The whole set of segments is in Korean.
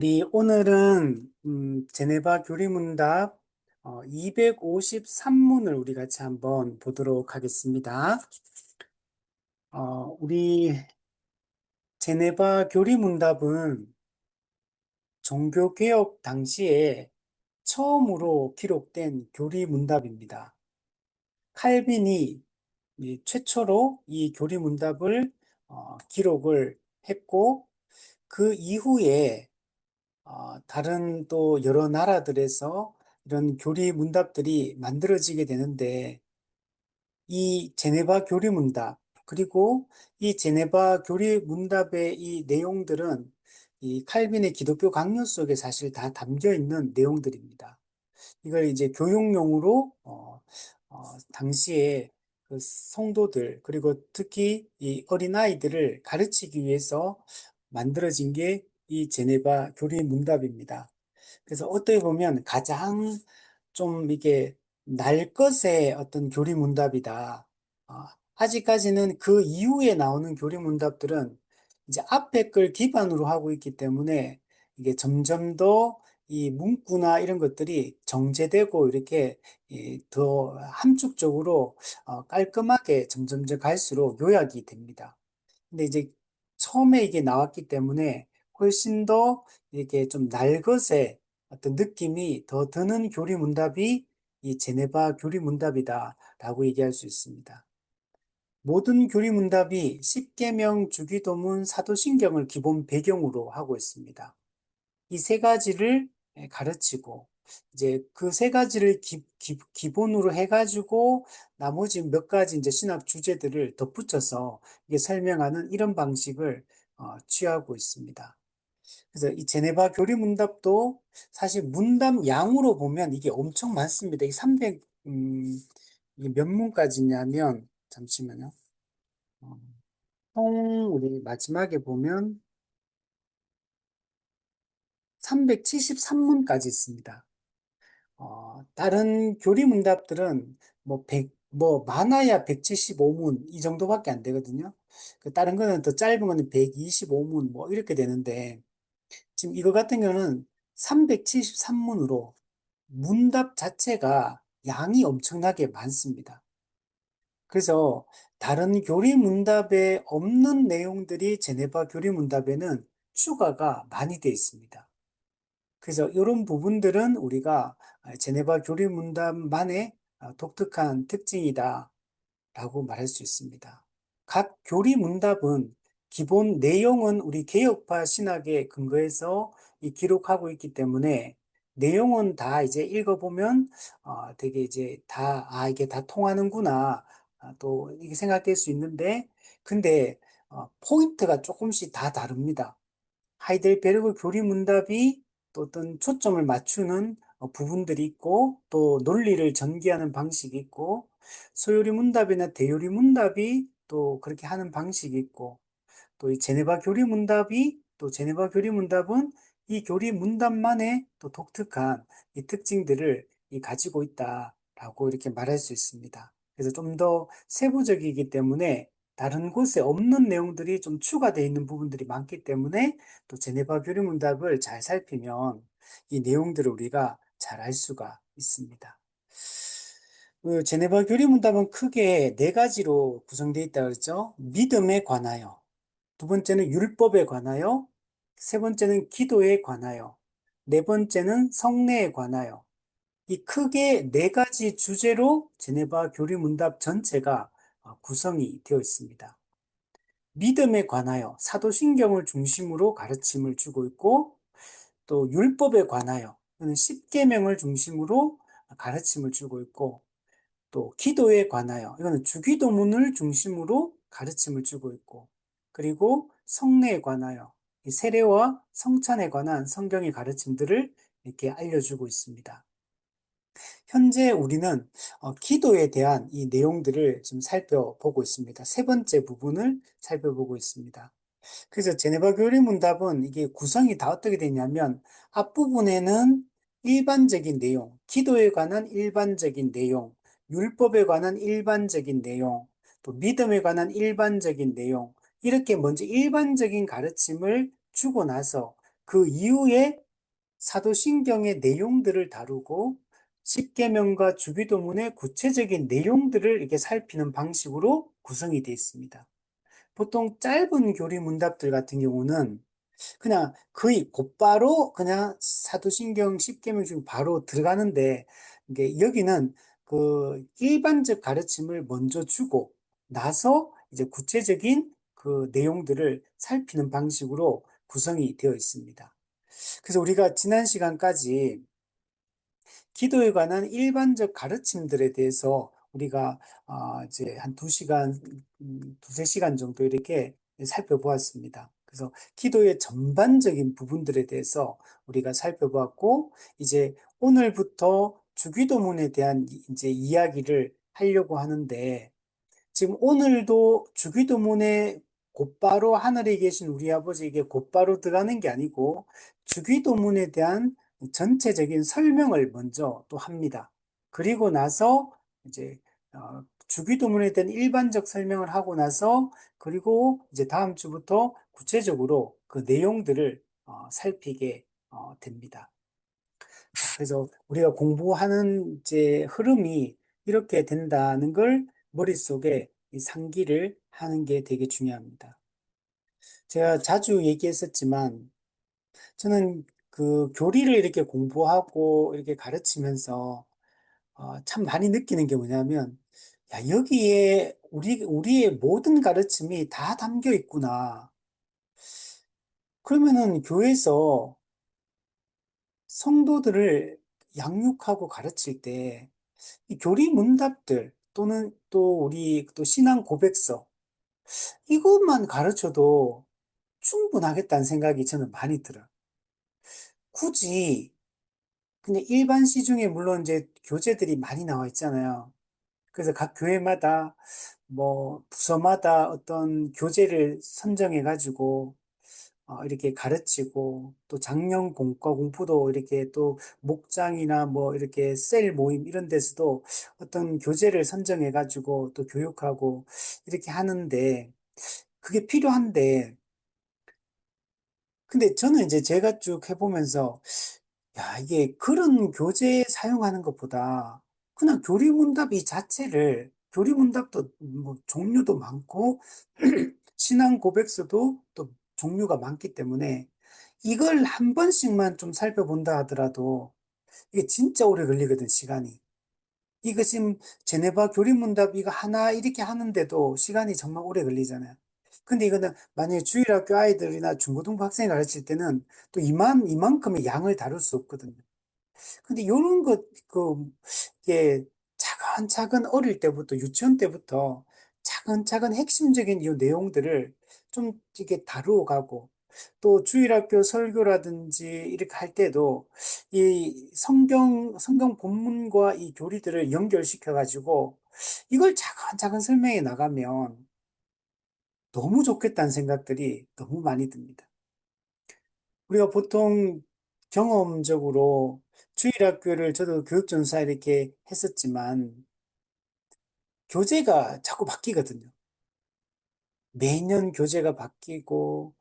우리 오늘은 제네바 교리문답 253문을 우리 같이 한번 보도록 하겠습니다. 우리 제네바 교리문답은 종교개혁 당시에 처음으로 기록된 교리문답입니다. 칼빈이 이 최초로 이 교리문답을 기록을 했고, 그 이후에 다른 또 여러 나라들에서 이런 교리 문답들이 만들어지게 되는데, 이 제네바 교리 문답, 그리고 이 제네바 교리 문답의 이 내용들은 이 칼빈의 기독교 강요 속에 사실 다 담겨 있는 내용들입니다. 이걸 이제 교육용으로 당시에 그 성도들, 그리고 특히 이 어린아이들을 가르치기 위해서 만들어진 게 이 제네바 교리 문답입니다. 그래서 어떻게 보면 가장 좀 이게 날 것의 어떤 교리 문답이다. 어, 아직까지는 그 이후에 나오는 교리 문답들은 이제 앞에 걸 기반으로 하고 있기 때문에 이게 점점 더 이 문구나 이런 것들이 정제되고 이렇게 더 함축적으로 깔끔하게 점점 갈수록 요약이 됩니다. 근데 이제 처음에 이게 나왔기 때문에 훨씬 더 이렇게 좀 날것의 어떤 느낌이 더 드는 교리문답이 이 제네바 교리문답이다라고 얘기할 수 있습니다. 모든 교리문답이 십계명, 주기도문, 사도신경을 기본 배경으로 하고 있습니다. 이 세 가지를 가르치고 이제 그 세 가지를 기본으로 해가지고 나머지 몇 가지 이제 신학 주제들을 덧붙여서 이게 설명하는 이런 방식을 취하고 있습니다. 그래서 이 제네바 교리 문답도 사실 문답 양으로 보면 이게 엄청 많습니다. 이 300, 이게 몇 문까지냐면, 잠시만요. 어, 총, 우리 마지막에 보면 373문까지 있습니다. 다른 교리 문답들은 뭐 많아야 175문 이 정도밖에 안 되거든요. 그 다른 거는 더 짧은 거는 125문 뭐 이렇게 되는데, 지금 이거 같은 경우는 373문으로 문답 자체가 양이 엄청나게 많습니다. 그래서 다른 교리 문답에 없는 내용들이 제네바 교리 문답에는 추가가 많이 되어 있습니다. 그래서 이런 부분들은 우리가 제네바 교리 문답만의 독특한 특징이다 라고 말할 수 있습니다. 각 교리 문답은 기본 내용은 우리 개혁파 신학에 근거해서 기록하고 있기 때문에 내용은 다 이제 읽어보면 되게 이제 이게 다 통하는구나 또 이게 생각될 수 있는데, 근데 포인트가 조금씩 다 다릅니다. 하이델베르그 교리 문답이 또 어떤 초점을 맞추는 부분들이 있고, 또 논리를 전개하는 방식이 있고, 소요리 문답이나 대요리 문답이 또 그렇게 하는 방식이 있고, 또 이 제네바 교리 문답이 또 제네바 교리 문답은 이 교리 문답만의 또 독특한 이 특징들을 가지고 있다라고 이렇게 말할 수 있습니다. 그래서 좀 더 세부적이기 때문에 다른 곳에 없는 내용들이 좀 추가되어 있는 부분들이 많기 때문에 또 제네바 교리 문답을 잘 살피면 이 내용들을 우리가 잘 알 수가 있습니다. 그 제네바 교리 문답은 크게 네 가지로 구성되어 있다고 그랬죠. 믿음에 관하여, 두 번째는 율법에 관하여, 세 번째는 기도에 관하여, 네 번째는 성례에 관하여. 이 크게 네 가지 주제로 제네바 교리 문답 전체가 구성이 되어 있습니다. 믿음에 관하여 사도신경을 중심으로 가르침을 주고 있고, 또 율법에 관하여 십계명을 중심으로 가르침을 주고 있고, 또 기도에 관하여 이거는 주기도문을 중심으로 가르침을 주고 있고, 그리고 성례에 관하여 이 세례와 성찬에 관한 성경의 가르침들을 이렇게 알려주고 있습니다. 현재 우리는 기도에 대한 이 내용들을 지금 살펴보고 있습니다. 세 번째 부분을 살펴보고 있습니다. 그래서 제네바 교리 문답은 이게 구성이 다 어떻게 되냐면, 앞부분에는 일반적인 내용, 기도에 관한 일반적인 내용, 율법에 관한 일반적인 내용, 또 믿음에 관한 일반적인 내용, 이렇게 먼저 일반적인 가르침을 주고 나서 그 이후에 사도신경의 내용들을 다루고 십계명과 주기도문의 구체적인 내용들을 이렇게 살피는 방식으로 구성이 되어 있습니다. 보통 짧은 교리 문답들 같은 경우는 그냥 거의 곧바로 그냥 사도신경 10계명 중 바로 들어가는데 이게 여기는 그 일반적 가르침을 먼저 주고 나서 이제 구체적인 그 내용들을 살피는 방식으로 구성이 되어 있습니다. 그래서 우리가 지난 시간까지 기도에 관한 일반적 가르침들에 대해서 우리가 이제 한 두 시간, 두세 시간 정도 이렇게 살펴보았습니다. 그래서 기도의 전반적인 부분들에 대해서 우리가 살펴보았고, 이제 오늘부터 주기도문에 대한 이제 이야기를 하려고 하는데, 지금 오늘도 주기도문에 곧바로 하늘에 계신 우리 아버지에게 곧바로 들어가는 게 아니고 주기도문에 대한 전체적인 설명을 먼저 또 합니다. 그리고 나서 이제 주기도문에 대한 일반적 설명을 하고 나서 그리고 이제 다음 주부터 구체적으로 그 내용들을 살피게 됩니다. 그래서 우리가 공부하는 이제 흐름이 이렇게 된다는 걸 머릿속에 상기를 하는 게 되게 중요합니다. 제가 자주 얘기했었지만 저는 그 교리를 이렇게 공부하고 이렇게 가르치면서 참 많이 느끼는 게 뭐냐면 야, 여기에 우리의 모든 가르침이 다 담겨 있구나. 그러면은 교회에서 성도들을 양육하고 가르칠 때 이 교리 문답들 또는 또 우리 또 신앙 고백서 이것만 가르쳐도 충분하겠다는 생각이 저는 많이 들어요. 굳이 그냥 일반 시중에 물론 이제 교재들이 많이 나와 있잖아요. 그래서 각 교회마다 뭐 부서마다 어떤 교재를 선정해 가지고 이렇게 가르치고 또 작년 공과 공부도 이렇게 또 목장이나 뭐 이렇게 셀 모임 이런 데서도 어떤 교재를 선정해 가지고 또 교육하고 이렇게 하는데 그게 필요한데 근데 저는 이제 제가 쭉 해보면서 야 이게 그런 교재 사용하는 것보다 그냥 교리문답 이 자체를 교리문답도 뭐 종류도 많고 신앙 고백서도 또 종류가 많기 때문에 이걸 한 번씩만 좀 살펴본다 하더라도 이게 진짜 오래 걸리거든, 시간이. 이거 지금 제네바 교리문답 이거 하나 이렇게 하는데도 시간이 정말 오래 걸리잖아요. 근데 이거는 만약에 주일학교 아이들이나 중고등부 학생이 가르칠 때는 또 이만큼의 양을 다룰 수 없거든요. 근데 요런 것, 이게 차근차근 어릴 때부터, 유치원 때부터 차근차근 핵심적인 이 내용들을 좀 이렇게 다루어 가고, 또 주일학교 설교라든지 이렇게 할 때도 이 성경 본문과 이 교리들을 연결시켜 가지고 이걸 차근차근 설명해 나가면 너무 좋겠다는 생각들이 너무 많이 듭니다. 우리가 보통 경험적으로 주일학교를 저도 교육전사 이렇게 했었지만 교재가 자꾸 바뀌거든요. 매년 교재가 바뀌고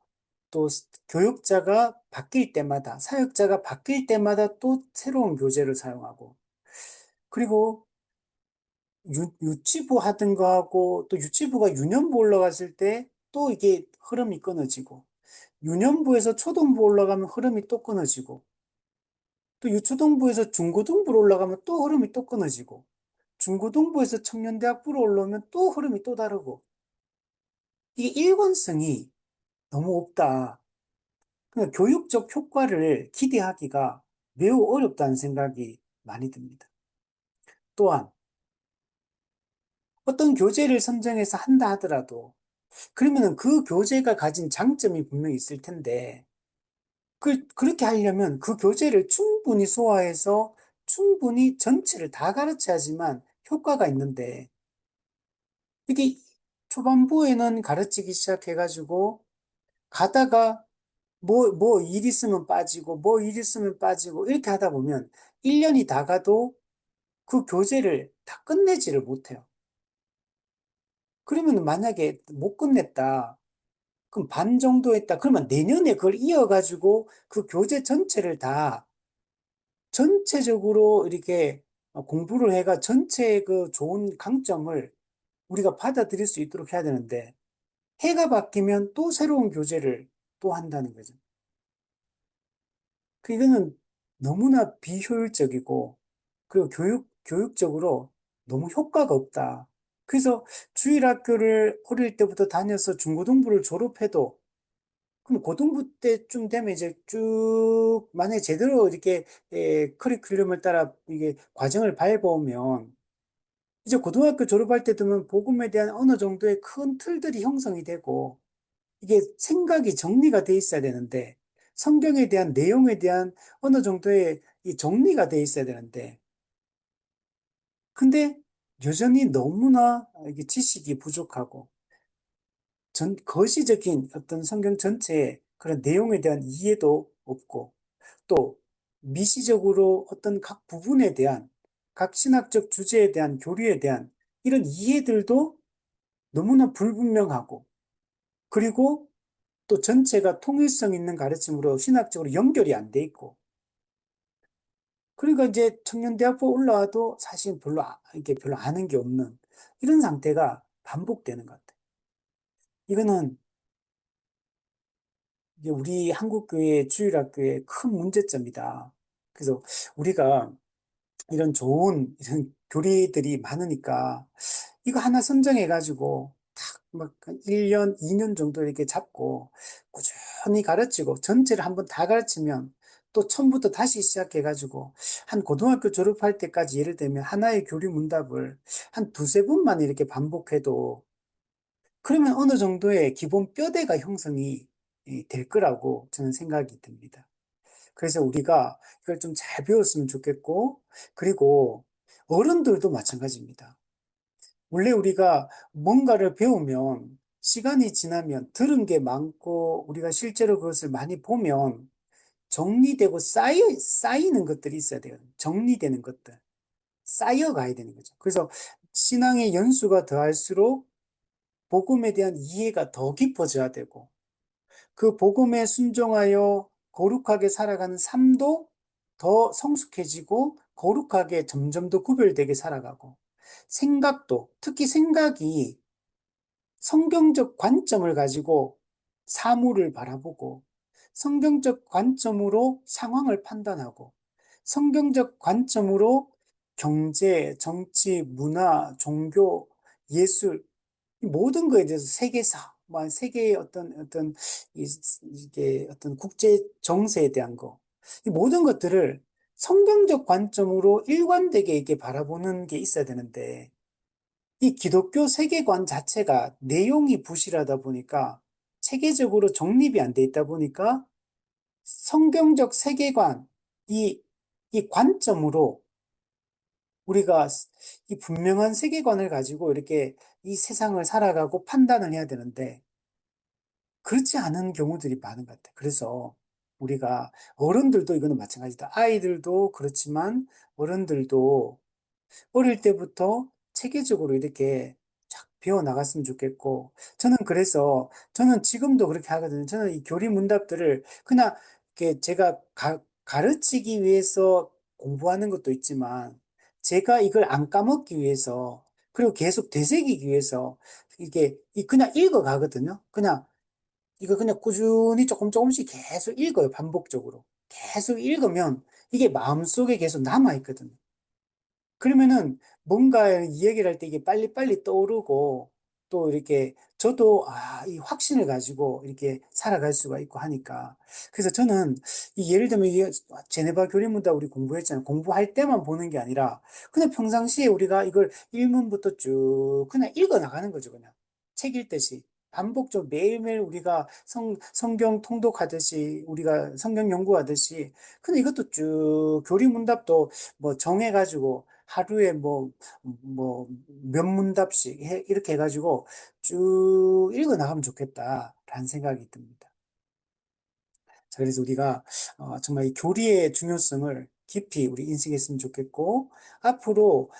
또 교육자가 바뀔 때마다 사역자가 바뀔 때마다 또 새로운 교재를 사용하고 그리고 유치부 하던 거하고 또 유치부가 유년부 올라갔을 때 또 이게 흐름이 끊어지고 유년부에서 초등부 올라가면 흐름이 또 끊어지고 또 유초등부에서 중고등부로 올라가면 또 흐름이 또 끊어지고 중고등부에서 청년대학부로 올라오면 또 흐름이 또 다르고 이게 일관성이 너무 없다. 그러니까 교육적 효과를 기대하기가 매우 어렵다는 생각이 많이 듭니다. 또한 어떤 교재를 선정해서 한다 하더라도 그러면은 그 교재가 가진 장점이 분명히 있을 텐데 그렇게 하려면 그 교재를 충분히 소화해서 충분히 전체를 다 가르쳐야지만 효과가 있는데 이게 초반부에는 가르치기 시작해가지고 가다가 뭐 일 있으면 빠지고 뭐 일 있으면 빠지고 이렇게 하다 보면 1년이 다 가도 그 교재를 다 끝내지를 못해요. 그러면 만약에 못 끝냈다. 그럼 반 정도 했다. 그러면 내년에 그걸 이어가지고 그 교재 전체를 다 전체적으로 이렇게 공부를 해가 전체의 그 좋은 강점을 우리가 받아들일 수 있도록 해야 되는데 해가 바뀌면 또 새로운 교재를 또 한다는 거죠. 이거는 너무나 비효율적이고 그리고 교육적으로 너무 효과가 없다. 그래서 주일학교를 어릴 때부터 다녀서 중고등부를 졸업해도 그럼 고등부 때쯤 되면 이제 쭉 만약에 제대로 이렇게 커리큘럼을 따라 이게 과정을 밟아오면 이제 고등학교 졸업할 때 되면 복음에 대한 어느 정도의 큰 틀들이 형성이 되고 이게 생각이 정리가 돼 있어야 되는데 성경에 대한 내용에 대한 어느 정도의 이 정리가 돼 있어야 되는데 근데 여전히 너무나 이게 지식이 부족하고 거시적인 어떤 성경 전체의 그런 내용에 대한 이해도 없고 또 미시적으로 어떤 각 부분에 대한 각 신학적 주제에 대한 교리에 대한 이런 이해들도 너무나 불분명하고 그리고 또 전체가 통일성 있는 가르침으로 신학적으로 연결이 안 돼 있고 그러니까 이제 청년대학부 올라와도 사실 이게 별로 아는 게 없는 이런 상태가 반복되는 것 같아요. 이거는 이게 우리 한국교회 주일학교의 큰 문제점이다. 그래서 우리가 이런 좋은 이런 교리들이 많으니까 이거 하나 선정해가지고 탁막 1년, 2년 정도 이렇게 잡고 꾸준히 가르치고 전체를 한번 다 가르치면 또 처음부터 다시 시작해가지고 한 고등학교 졸업할 때까지 예를 들면 하나의 교리 문답을 한 두세 번만 이렇게 반복해도 그러면 어느 정도의 기본 뼈대가 형성이 될 거라고 저는 생각이 듭니다. 그래서 우리가 이걸 좀 잘 배웠으면 좋겠고, 그리고 어른들도 마찬가지입니다. 원래 우리가 뭔가를 배우면 시간이 지나면 들은 게 많고 우리가 실제로 그것을 많이 보면 정리되고 쌓이는 것들이 있어야 돼요. 정리되는 것들. 쌓여가야 되는 거죠. 그래서 신앙의 연수가 더할수록 복음에 대한 이해가 더 깊어져야 되고 그 복음에 순종하여 거룩하게 살아가는 삶도 더 성숙해지고 거룩하게 점점 더 구별되게 살아가고 생각도 특히 생각이 성경적 관점을 가지고 사물을 바라보고 성경적 관점으로 상황을 판단하고 성경적 관점으로 경제, 정치, 문화, 종교, 예술 이 모든 거에 대해서 세계사, 뭐 세계의 어떤 이게 어떤 국제 정세에 대한 거, 이 모든 것들을 성경적 관점으로 일관되게 이렇게 바라보는 게 있어야 되는데 이 기독교 세계관 자체가 내용이 부실하다 보니까 체계적으로 정립이 안 돼 있다 보니까 성경적 세계관, 이, 이 관점으로 우리가 이 분명한 세계관을 가지고 이렇게 이 세상을 살아가고 판단을 해야 되는데 그렇지 않은 경우들이 많은 것 같아요. 그래서 우리가 어른들도 이거는 마찬가지다. 아이들도 그렇지만 어른들도 어릴 때부터 체계적으로 이렇게 쫙 배워 나갔으면 좋겠고, 저는 지금도 그렇게 하거든요. 저는 이 교리 문답들을 그냥 이렇게 제가 가르치기 위해서 공부하는 것도 있지만, 제가 이걸 안 까먹기 위해서, 그리고 계속 되새기기 위해서, 그냥 읽어 가거든요. 이거 그냥 꾸준히 조금 조금씩 계속 읽어요. 반복적으로. 계속 읽으면 이게 마음속에 계속 남아있거든요. 그러면은 뭔가 이 얘기를 할 때 이게 빨리빨리 떠오르고 또 이렇게 저도 이 확신을 가지고 이렇게 살아갈 수가 있고 하니까. 그래서 저는 이 예를 들면 이 제네바 교리문답 우리 공부했잖아요. 공부할 때만 보는 게 아니라 그냥 평상시에 우리가 이걸 1문부터 쭉 그냥 읽어 나가는 거죠. 그냥 책 읽듯이. 반복적으로 매일매일 우리가 성경 통독하듯이 우리가 성경 연구하듯이 근데 이것도 쭉 교리문답도 뭐 정해가지고 하루에 몇 문답씩 이렇게 해가지고 쭉 읽어 나가면 좋겠다라는 생각이 듭니다. 자, 그래서 우리가 정말 이 교리의 중요성을 깊이 우리 인식했으면 좋겠고, 앞으로,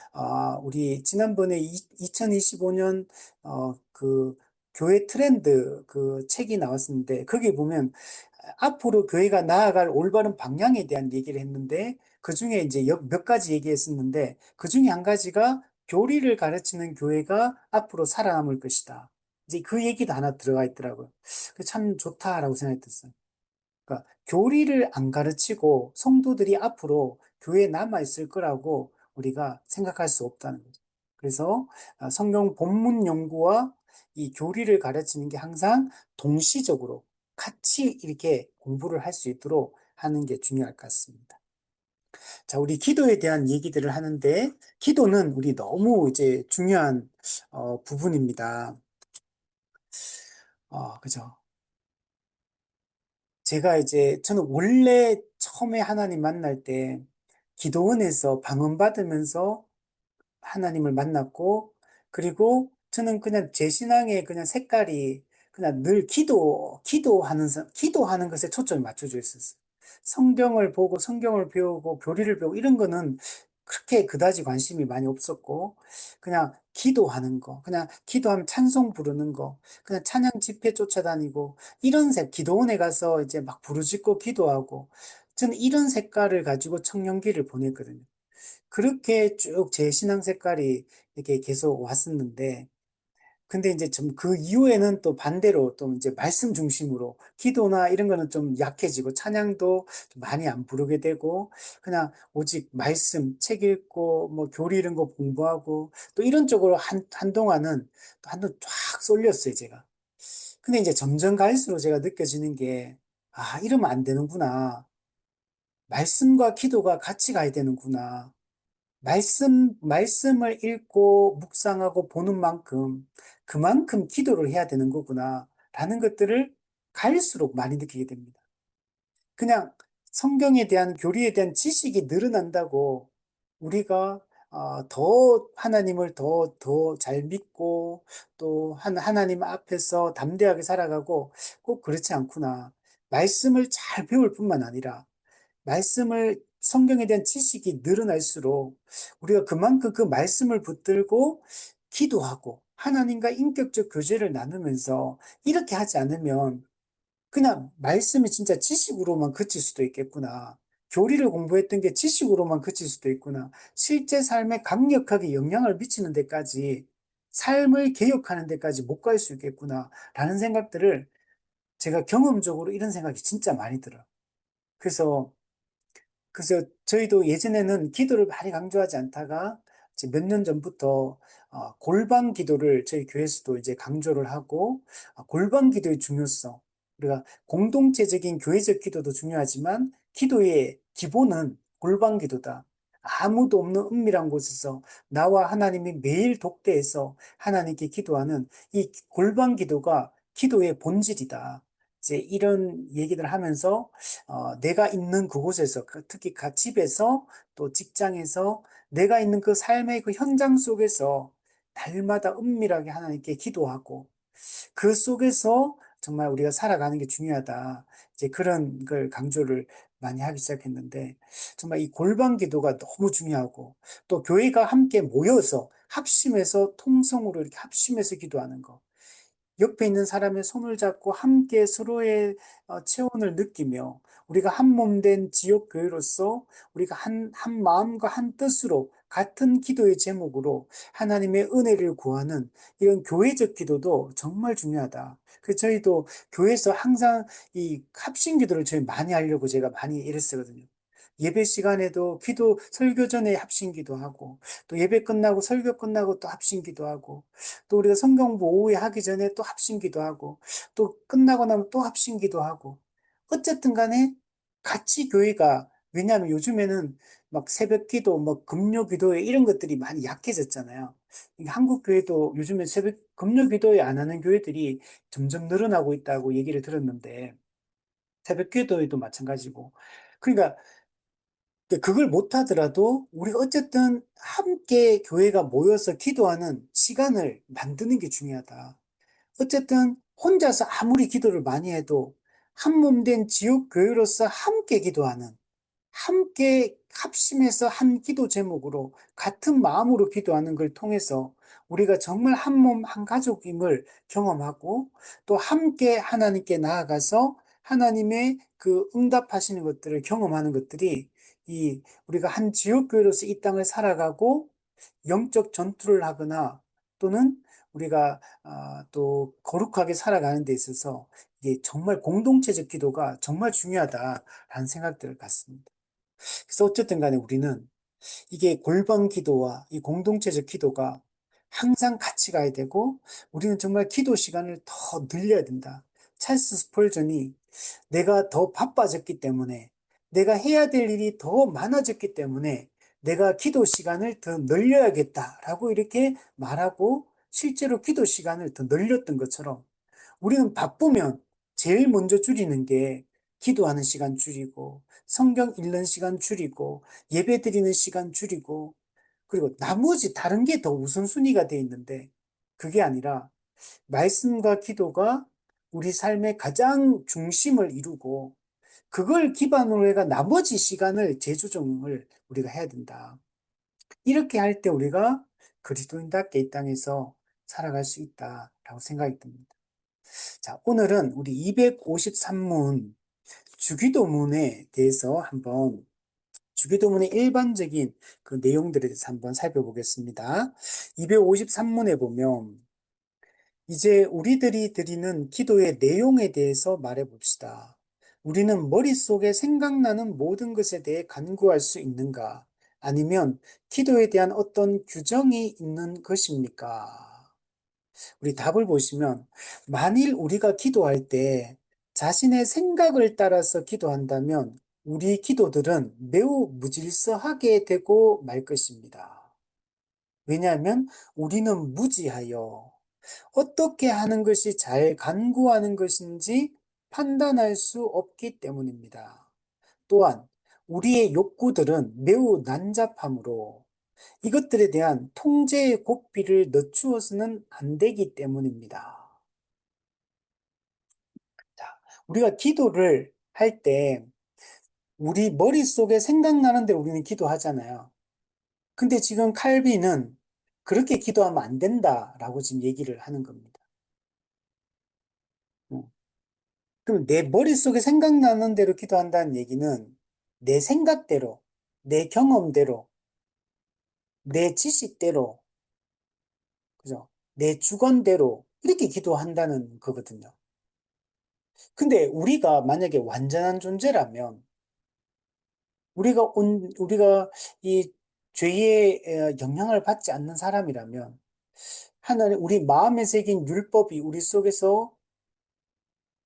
우리 지난번에 2025년, 교회 트렌드 그 책이 나왔었는데 거기 보면 앞으로 교회가 나아갈 올바른 방향에 대한 얘기를 했는데 그중에 이제 몇 가지 얘기했었는데 그중에 한 가지가 교리를 가르치는 교회가 앞으로 살아남을 것이다. 이제 그 얘기도 하나 들어가 있더라고요. 참 좋다라고 생각했어요. 그러니까 교리를 안 가르치고 성도들이 앞으로 교회에 남아 있을 거라고 우리가 생각할 수 없다는 거죠. 그래서 성경 본문 연구와 이 교리를 가르치는 게 항상 동시적으로 같이 이렇게 공부를 할 수 있도록 하는 게 중요할 것 같습니다. 자, 우리 기도에 대한 얘기들을 하는데 기도는 우리 너무 이제 중요한 부분입니다. 그죠? 제가 이제 저는 원래 처음에 하나님 만날 때 기도원에서 방언 받으면서 하나님을 만났고, 그리고 저는 그냥 제 신앙의 그냥 색깔이 그냥 늘 기도하는 것에 초점을 맞춰져 있었어요. 성경을 보고 성경을 배우고 교리를 배우고 이런 거는 그렇게 그다지 관심이 많이 없었고, 그냥 기도하는 거, 그냥 기도하면 찬송 부르는 거, 그냥 찬양 집회 쫓아다니고, 기도원에 가서 이제 막 부르짖고 기도하고, 저는 이런 색깔을 가지고 청년기를 보냈거든요. 그렇게 쭉 제 신앙 색깔이 이렇게 계속 왔었는데, 근데 이제 좀 그 이후에는 또 반대로 또 이제 말씀 중심으로 기도나 이런 거는 좀 약해지고 찬양도 좀 많이 안 부르게 되고 그냥 오직 말씀, 책 읽고 뭐 교리 이런 거 공부하고 또 이런 쪽으로 한동안은 또 한동 쫙 쏠렸어요, 제가. 근데 이제 점점 갈수록 제가 느껴지는 게, 이러면 안 되는구나. 말씀과 기도가 같이 가야 되는구나. 말씀을 읽고 묵상하고 보는 만큼 그만큼 기도를 해야 되는 거구나. 라는 것들을 갈수록 많이 느끼게 됩니다. 그냥 성경에 대한 교리에 대한 지식이 늘어난다고 우리가 더 하나님을 더 잘 믿고 또 하나님 앞에서 담대하게 살아가고 꼭 그렇지 않구나. 말씀을 잘 배울 뿐만 아니라 성경에 대한 지식이 늘어날수록 우리가 그만큼 그 말씀을 붙들고 기도하고 하나님과 인격적 교제를 나누면서 이렇게 하지 않으면 그냥 말씀이 진짜 지식으로만 그칠 수도 있겠구나. 교리를 공부했던 게 지식으로만 그칠 수도 있구나. 실제 삶에 강력하게 영향을 미치는 데까지 삶을 개혁하는 데까지 못 갈 수 있겠구나. 라는 생각들을 제가 경험적으로 이런 생각이 진짜 많이 들어요. 그래서 저희도 예전에는 기도를 많이 강조하지 않다가 몇 년 전부터 골방 기도를 저희 교회에서도 이제 강조를 하고 골방 기도의 중요성, 우리가 공동체적인 교회적 기도도 중요하지만 기도의 기본은 골방 기도다. 아무도 없는 은밀한 곳에서 나와 하나님이 매일 독대해서 하나님께 기도하는 이 골방 기도가 기도의 본질이다. 이제 이런 얘기를 하면서 내가 있는 그곳에서, 특히 집에서 또 직장에서 내가 있는 그 삶의 그 현장 속에서 날마다 은밀하게 하나님께 기도하고 그 속에서 정말 우리가 살아가는 게 중요하다. 이제 그런 걸 강조를 많이 하기 시작했는데 정말 이 골방 기도가 너무 중요하고 또 교회가 함께 모여서 합심해서 통성으로 이렇게 합심해서 기도하는 거. 옆에 있는 사람의 손을 잡고 함께 서로의 체온을 느끼며 우리가 한 몸 된 지역교회로서 우리가 한 마음과 한 뜻으로 같은 기도의 제목으로 하나님의 은혜를 구하는 이런 교회적 기도도 정말 중요하다. 그래서 저희도 교회에서 항상 이 합심 기도를 저희 많이 하려고 제가 많이 이랬었거든요. 예배 시간에도 설교 전에 합심 기도하고, 또 예배 끝나고 설교 끝나고 또 합심 기도하고, 또 우리가 성경부 오후에 하기 전에 또 합심기도 하고, 또 끝나고 나면 또 합심기도 하고, 어쨌든 간에 같이 교회가, 왜냐하면 요즘에는 막 새벽 기도, 뭐 금요 기도회 이런 것들이 많이 약해졌잖아요. 한국 교회도 요즘에 금요 기도회 안 하는 교회들이 점점 늘어나고 있다고 얘기를 들었는데, 새벽 기도회도 마찬가지고. 그러니까 그걸 못 하더라도 우리가 어쨌든 함께 교회가 모여서 기도하는 시간을 만드는 게 중요하다. 어쨌든 혼자서 아무리 기도를 많이 해도 한 몸 된 지옥교회로서 함께 기도하는, 함께 합심해서 한 기도 제목으로 같은 마음으로 기도하는 걸 통해서 우리가 정말 한 몸, 한 가족임을 경험하고 또 함께 하나님께 나아가서 하나님의 그 응답하시는 것들을 경험하는 것들이 이 우리가 한 지역교회로서 이 땅을 살아가고 영적 전투를 하거나 또는 우리가 또 거룩하게 살아가는 데 있어서 이게 정말 공동체적 기도가 정말 중요하다라는 생각들을 갖습니다. 그래서 어쨌든 간에 우리는 이게 골방 기도와 이 공동체적 기도가 항상 같이 가야 되고 우리는 정말 기도 시간을 더 늘려야 된다. 찰스 스펄전이 내가 더 바빠졌기 때문에 내가 해야 될 일이 더 많아졌기 때문에 내가 기도 시간을 더 늘려야겠다라고 이렇게 말하고 실제로 기도 시간을 더 늘렸던 것처럼 우리는 바쁘면 제일 먼저 줄이는 게 기도하는 시간 줄이고 성경 읽는 시간 줄이고 예배 드리는 시간 줄이고 그리고 나머지 다른 게 더 우선순위가 돼 있는데 그게 아니라 말씀과 기도가 우리 삶의 가장 중심을 이루고 그걸 기반으로 해가 나머지 시간을 재조정을 우리가 해야 된다. 이렇게 할 때 우리가 그리스도인답게 이 땅에서 살아갈 수 있다라고 생각이 듭니다. 자, 오늘은 우리 253문 주기도문에 대해서 한번 주기도문의 일반적인 그 내용들에 대해서 한번 살펴보겠습니다. 253문에 보면 이제 우리들이 드리는 기도의 내용에 대해서 말해 봅시다. 우리는 머릿속에 생각나는 모든 것에 대해 간구할 수 있는가? 아니면 기도에 대한 어떤 규정이 있는 것입니까? 우리 답을 보시면 만일 우리가 기도할 때 자신의 생각을 따라서 기도한다면 우리 기도들은 매우 무질서하게 되고 말 것입니다. 왜냐하면 우리는 무지하여 어떻게 하는 것이 잘 간구하는 것인지 판단할 수 없기 때문입니다. 또한 우리의 욕구들은 매우 난잡하므로 이것들에 대한 통제의 고삐를 늦추어서는 안 되기 때문입니다. 자, 우리가 기도를 할 때 우리 머릿속에 생각나는 대로 우리는 기도하잖아요. 근데 지금 칼빈은 그렇게 기도하면 안 된다라고 지금 얘기를 하는 겁니다. 어. 그럼 내 머릿속에 생각나는 대로 기도한다는 얘기는 내 생각대로, 내 경험대로, 내 지식대로, 그죠? 내 주관대로 이렇게 기도한다는 거거든요. 근데 우리가 만약에 완전한 존재라면, 우리가 이 죄의 영향을 받지 않는 사람이라면, 하나님, 우리 마음에 새긴 율법이 우리 속에서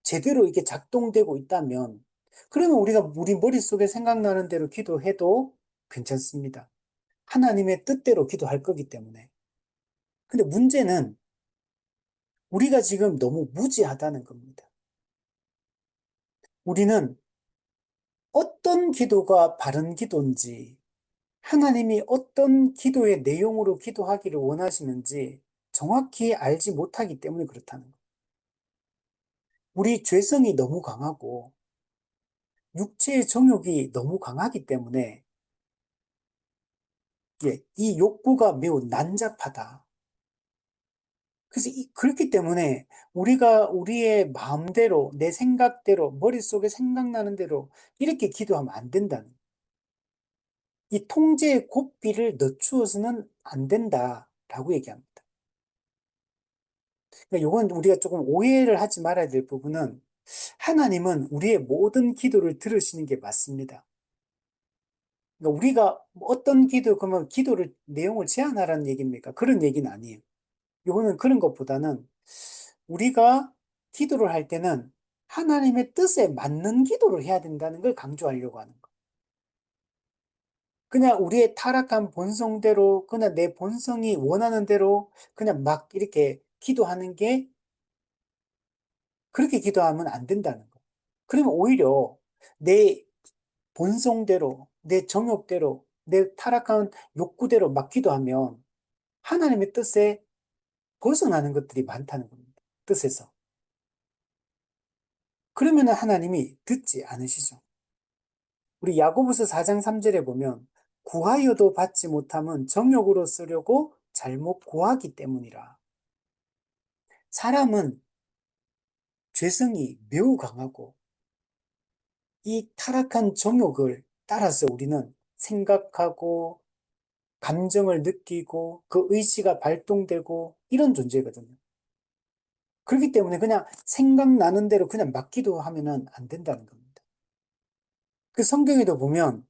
제대로 이렇게 작동되고 있다면, 그러면 우리가 우리 머릿속에 생각나는 대로 기도해도 괜찮습니다. 하나님의 뜻대로 기도할 거기 때문에. 근데 문제는 우리가 지금 너무 무지하다는 겁니다. 우리는 어떤 기도가 바른 기도인지, 하나님이 어떤 기도의 내용으로 기도하기를 원하시는지 정확히 알지 못하기 때문에 그렇다는 거예요. 우리 죄성이 너무 강하고 육체의 정욕이 너무 강하기 때문에 이 욕구가 매우 난잡하다. 그래서 그렇기 때문에 우리가 우리의 마음대로, 내 생각대로, 머릿속에 생각나는 대로 이렇게 기도하면 안 된다는 거예요. 이 통제의 고삐를 늦추어서는 안 된다라고 얘기합니다. 그러니까 이건 우리가 조금 오해를 하지 말아야 될 부분은 하나님은 우리의 모든 기도를 들으시는 게 맞습니다. 그러니까 우리가 어떤 기도, 그러면 기도를, 내용을 제한하라는 얘기입니까? 그런 얘기는 아니에요. 이거는 그런 것보다는 우리가 기도를 할 때는 하나님의 뜻에 맞는 기도를 해야 된다는 걸 강조하려고 하는 거예요. 그냥 우리의 타락한 본성대로, 그냥 내 본성이 원하는 대로 그냥 막 이렇게 기도하는 게 그렇게 기도하면 안 된다는 거예요. 그러면 오히려 내 본성대로, 내 정욕대로, 내 타락한 욕구대로 막 기도하면 하나님의 뜻에 벗어나는 것들이 많다는 겁니다. 뜻에서. 그러면 하나님이 듣지 않으시죠. 우리 야고보서 4장 3절에 보면 구하여도 받지 못함은 정욕으로 쓰려고 잘못 구하기 때문이라. 사람은 죄성이 매우 강하고 이 타락한 정욕을 따라서 우리는 생각하고 감정을 느끼고 그 의지가 발동되고 이런 존재거든요. 그렇기 때문에 그냥 생각나는 대로 그냥 맡기도 하면은 안 된다는 겁니다. 그 성경에도 보면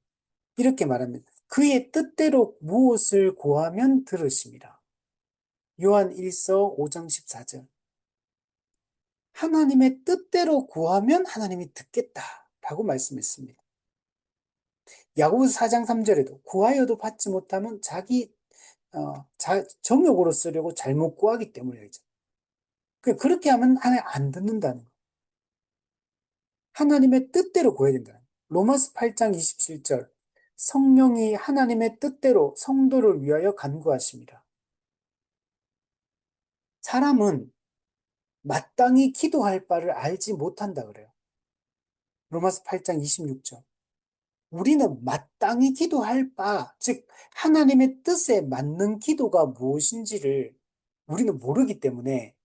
이렇게 말합니다. 그의 뜻대로 무엇을 구하면 들으심이라. 요한 1서 5장 14절. 하나님의 뜻대로 구하면 하나님이 듣겠다라고 말씀했습니다. 야고보서 4장 3절에도 구하여도 받지 못하면 자기 정욕으로 쓰려고 잘못 구하기 때문이죠. 그렇게 하면 하나님 안 듣는다는 거예요. 하나님의 뜻대로 구해야 된다. 로마서 8장 27절. 성령이 하나님의 뜻대로 성도를 위하여 간구하십니다. 사람은 마땅히 기도할 바를 알지 못한다 그래요. 로마서 8장 26절. 우리는 마땅히 기도할 바, 즉 하나님의 뜻에 맞는 기도가 무엇인지를 우리는 모르기 때문에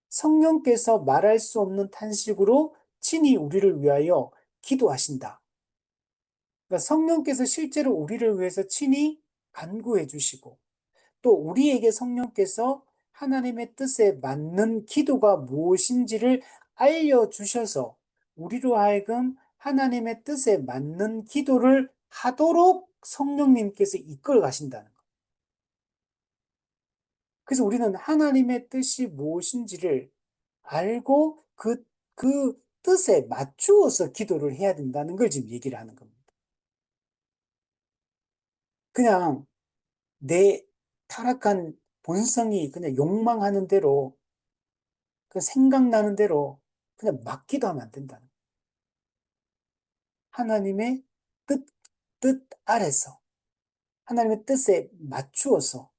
성령께서 말할 수 없는 탄식으로 친히 우리를 위하여 기도하신다. 그러니까 성령께서 실제로 우리를 위해서 친히 간구해 주시고 또 우리에게 성령께서 하나님의 뜻에 맞는 기도가 무엇인지를 알려주셔서 우리로 하여금 하나님의 뜻에 맞는 기도를 하도록 성령님께서 이끌어 가신다는 거예요. 그래서 우리는 하나님의 뜻이 무엇인지를 알고 그 뜻에 맞추어서 기도를 해야 된다는 걸 지금 얘기를 하는 겁니다. 그냥 내 타락한 본성이 그냥 욕망하는 대로 그 생각나는 대로 그냥 맡기도 하면 안 된다는 거예요. 하나님의 뜻, 뜻 아래서 하나님의 뜻에 맞추어서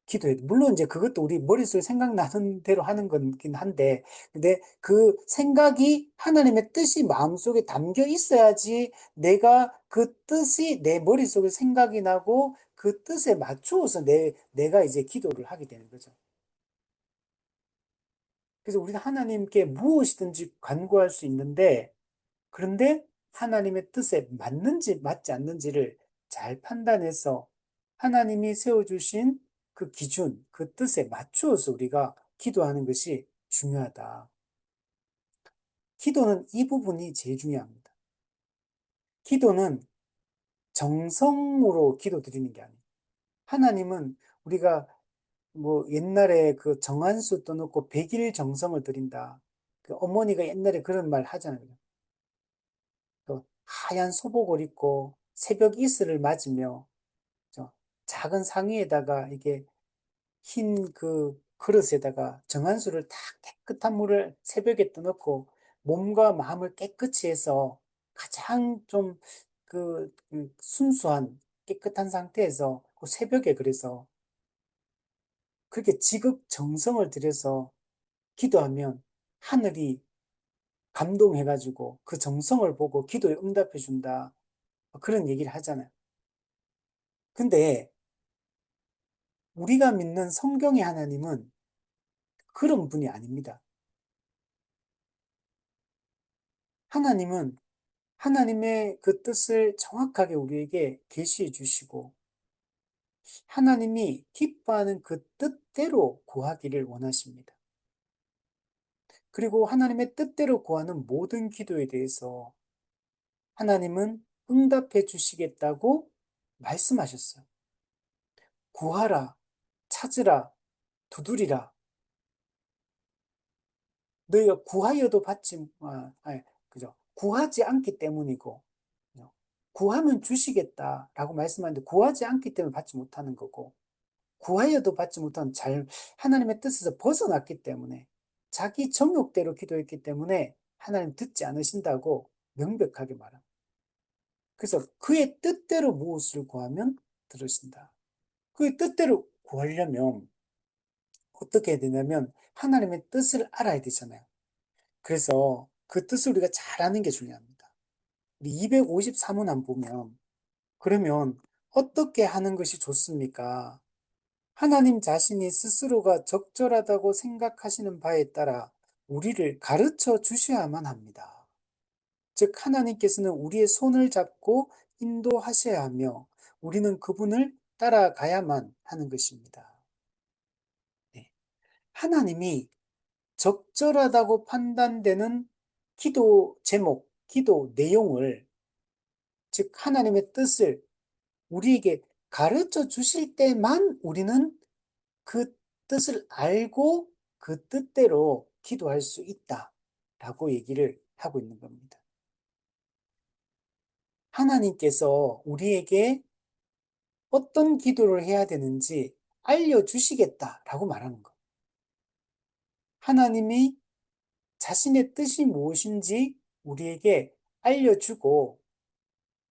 기도해야 돼. 물론 이제 그것도 우리 머릿속에 생각나는 대로 하는 거긴 한데, 근데 그 생각이 하나님의 뜻이 마음속에 담겨 있어야지 내가 그 뜻이 내 머릿속에 생각이 나고 그 뜻에 맞추어서 내가 이제 기도를 하게 되는 거죠. 그래서 우리는 하나님께 무엇이든지 간구할 수 있는데, 그런데 하나님의 뜻에 맞는지 맞지 않는지를 잘 판단해서 하나님이 세워주신 그 기준, 그 뜻에 맞추어서 우리가 기도하는 것이 중요하다. 기도는 이 부분이 제일 중요합니다. 기도는 정성으로 기도 드리는 게 아니에요. 하나님은 우리가 뭐 옛날에 그 정한수 떠놓고 100일 정성을 드린다. 그 어머니가 옛날에 그런 말 하잖아요. 또 하얀 소복을 입고 새벽 이슬을 맞으며 저 작은 상위에다가 이게 흰 그 그릇에다가 정한수를 딱 깨끗한 물을 새벽에 떠놓고 몸과 마음을 깨끗이 해서 가장 좀 그 순수한 깨끗한 상태에서 그 새벽에 그래서 그렇게 지극정성을 들여서 기도하면 하늘이 감동해가지고 그 정성을 보고 기도에 응답해 준다. 그런 얘기를 하잖아요. 근데 우리가 믿는 성경의 하나님은 그런 분이 아닙니다. 하나님은 하나님의 그 뜻을 정확하게 우리에게 계시해 주시고 하나님이 기뻐하는 그 뜻대로 구하기를 원하십니다. 그리고 하나님의 뜻대로 구하는 모든 기도에 대해서 하나님은 응답해 주시겠다고 말씀하셨어요. 구하라, 찾으라, 두드리라. 너희가 구하여도 그죠? 구하지 않기 때문이고, 구하면 주시겠다라고 말씀하는데, 구하지 않기 때문에 받지 못하는 거고, 구하여도 받지 못한 하나님의 뜻에서 벗어났기 때문에, 자기 정욕대로 기도했기 때문에, 하나님 듣지 않으신다고 명백하게 말합니다. 그래서 그의 뜻대로 무엇을 구하면 들으신다. 그의 뜻대로 구하려면, 어떻게 해야 되냐면, 하나님의 뜻을 알아야 되잖아요. 그래서 그 뜻을 우리가 잘 아는 게 중요합니다. 우리 253원 안 보면, 그러면 어떻게 하는 것이 좋습니까? 하나님 자신이 스스로가 적절하다고 생각하시는 바에 따라 우리를 가르쳐 주셔야만 합니다. 즉, 하나님께서는 우리의 손을 잡고 인도하셔야 하며 우리는 그분을 따라가야만 하는 것입니다. 네. 하나님이 적절하다고 판단되는 기도 제목, 기도 내용을, 즉, 하나님의 뜻을 우리에게 가르쳐 주실 때만 우리는 그 뜻을 알고 그 뜻대로 기도할 수 있다라고 얘기를 하고 있는 겁니다. 하나님께서 우리에게 어떤 기도를 해야 되는지 알려주시겠다라고 말하는 것. 하나님이 자신의 뜻이 무엇인지 우리에게 알려주고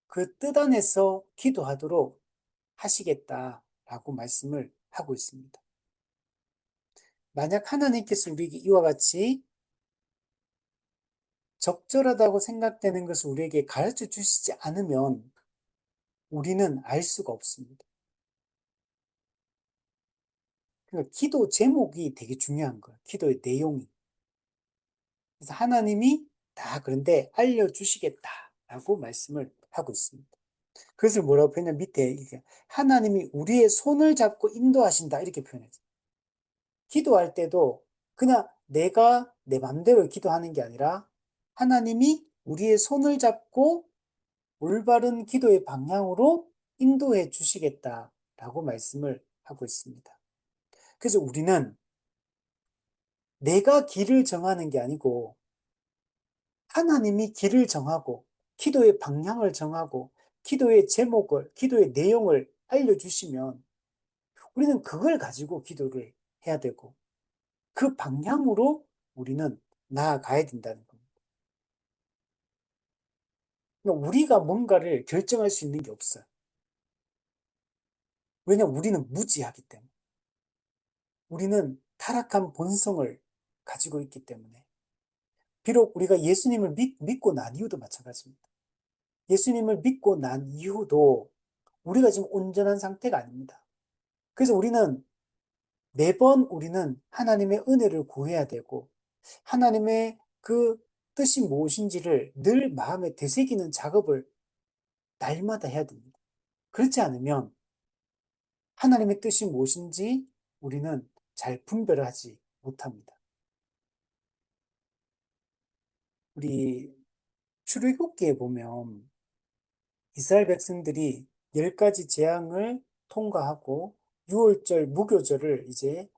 그 뜻 안에서 기도하도록 하시겠다라고 말씀을 하고 있습니다. 만약 하나님께서 우리에게 이와 같이 적절하다고 생각되는 것을 우리에게 가르쳐 주시지 않으면 우리는 알 수가 없습니다. 그러니까 기도 제목이 되게 중요한 거예요. 기도의 내용이. 그래서 하나님이 다 그런데 알려주시겠다라고 말씀을 하고 있습니다. 그것을 뭐라고 표현하냐 밑에 이게 하나님이 우리의 손을 잡고 인도하신다 이렇게 표현했어요. 기도할 때도 그냥 내가 내 맘대로 기도하는 게 아니라 하나님이 우리의 손을 잡고 올바른 기도의 방향으로 인도해 주시겠다라고 말씀을 하고 있습니다. 그래서 우리는 내가 길을 정하는 게 아니고 하나님이 길을 정하고 기도의 방향을 정하고 기도의 제목을, 기도의 내용을 알려주시면 우리는 그걸 가지고 기도를 해야 되고 그 방향으로 우리는 나아가야 된다는 겁니다. 그러니까 우리가 뭔가를 결정할 수 있는 게 없어요. 왜냐하면 우리는 무지하기 때문에. 우리는 타락한 본성을 가지고 있기 때문에. 비록 우리가 예수님을 믿고 난 이유도 마찬가지입니다. 예수님을 믿고 난 이후도 우리가 지금 온전한 상태가 아닙니다. 그래서 매번 우리는 하나님의 은혜를 구해야 되고, 하나님의 그 뜻이 무엇인지를 늘 마음에 되새기는 작업을 날마다 해야 됩니다. 그렇지 않으면 하나님의 뜻이 무엇인지 우리는 잘 분별을 하지 못합니다. 우리 출애굽기에 보면 이스라엘 백성들이 10가지 재앙을 통과하고 6월절 무교절을 이제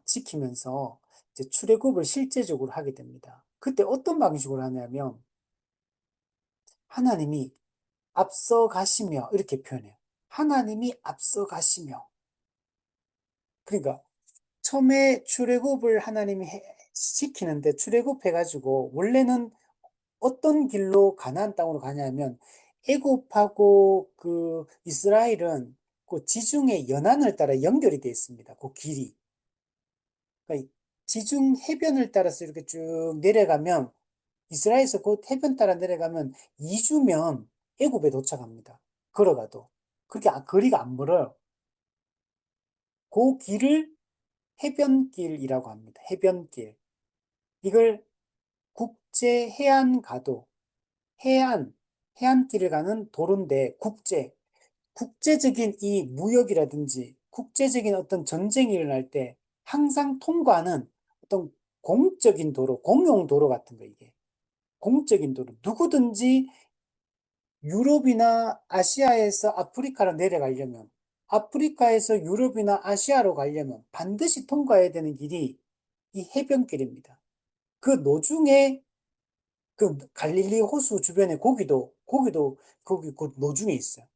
지키면서 이제 출애굽을 실제적으로 하게 됩니다. 그때 어떤 방식으로 하냐면 하나님이 앞서 가시며 이렇게 표현해요. 하나님이 앞서 가시며. 그러니까 처음에 출애굽을 하나님이 시키는데 출애굽해가지고 원래는 어떤 길로 가나안 땅으로 가냐면 애굽하고 그 이스라엘은 그 지중해 연안을 따라 연결이 되어 있습니다. 그 길이. 그러니까 지중 해변을 따라서 이렇게 쭉 내려가면 이스라엘에서 그 해변 따라 내려가면 2주면 애굽에 도착합니다. 걸어가도. 그렇게 거리가 안 멀어요. 그 길을 해변길이라고 합니다. 해변길. 이걸 국제 해안가도, 해안길을 가는 도로인데 국제적인 이 무역이라든지 국제적인 어떤 전쟁이 일어날 때 항상 통과하는 어떤 공적인 도로, 공용 도로 같은 거 이게. 공적인 도로. 누구든지 유럽이나 아시아에서 아프리카로 내려가려면 아프리카에서 유럽이나 아시아로 가려면 반드시 통과해야 되는 길이 이 해변길입니다. 그 노중에 그 갈릴리 호수 주변에 고기도 거기 그 노중에 있어요.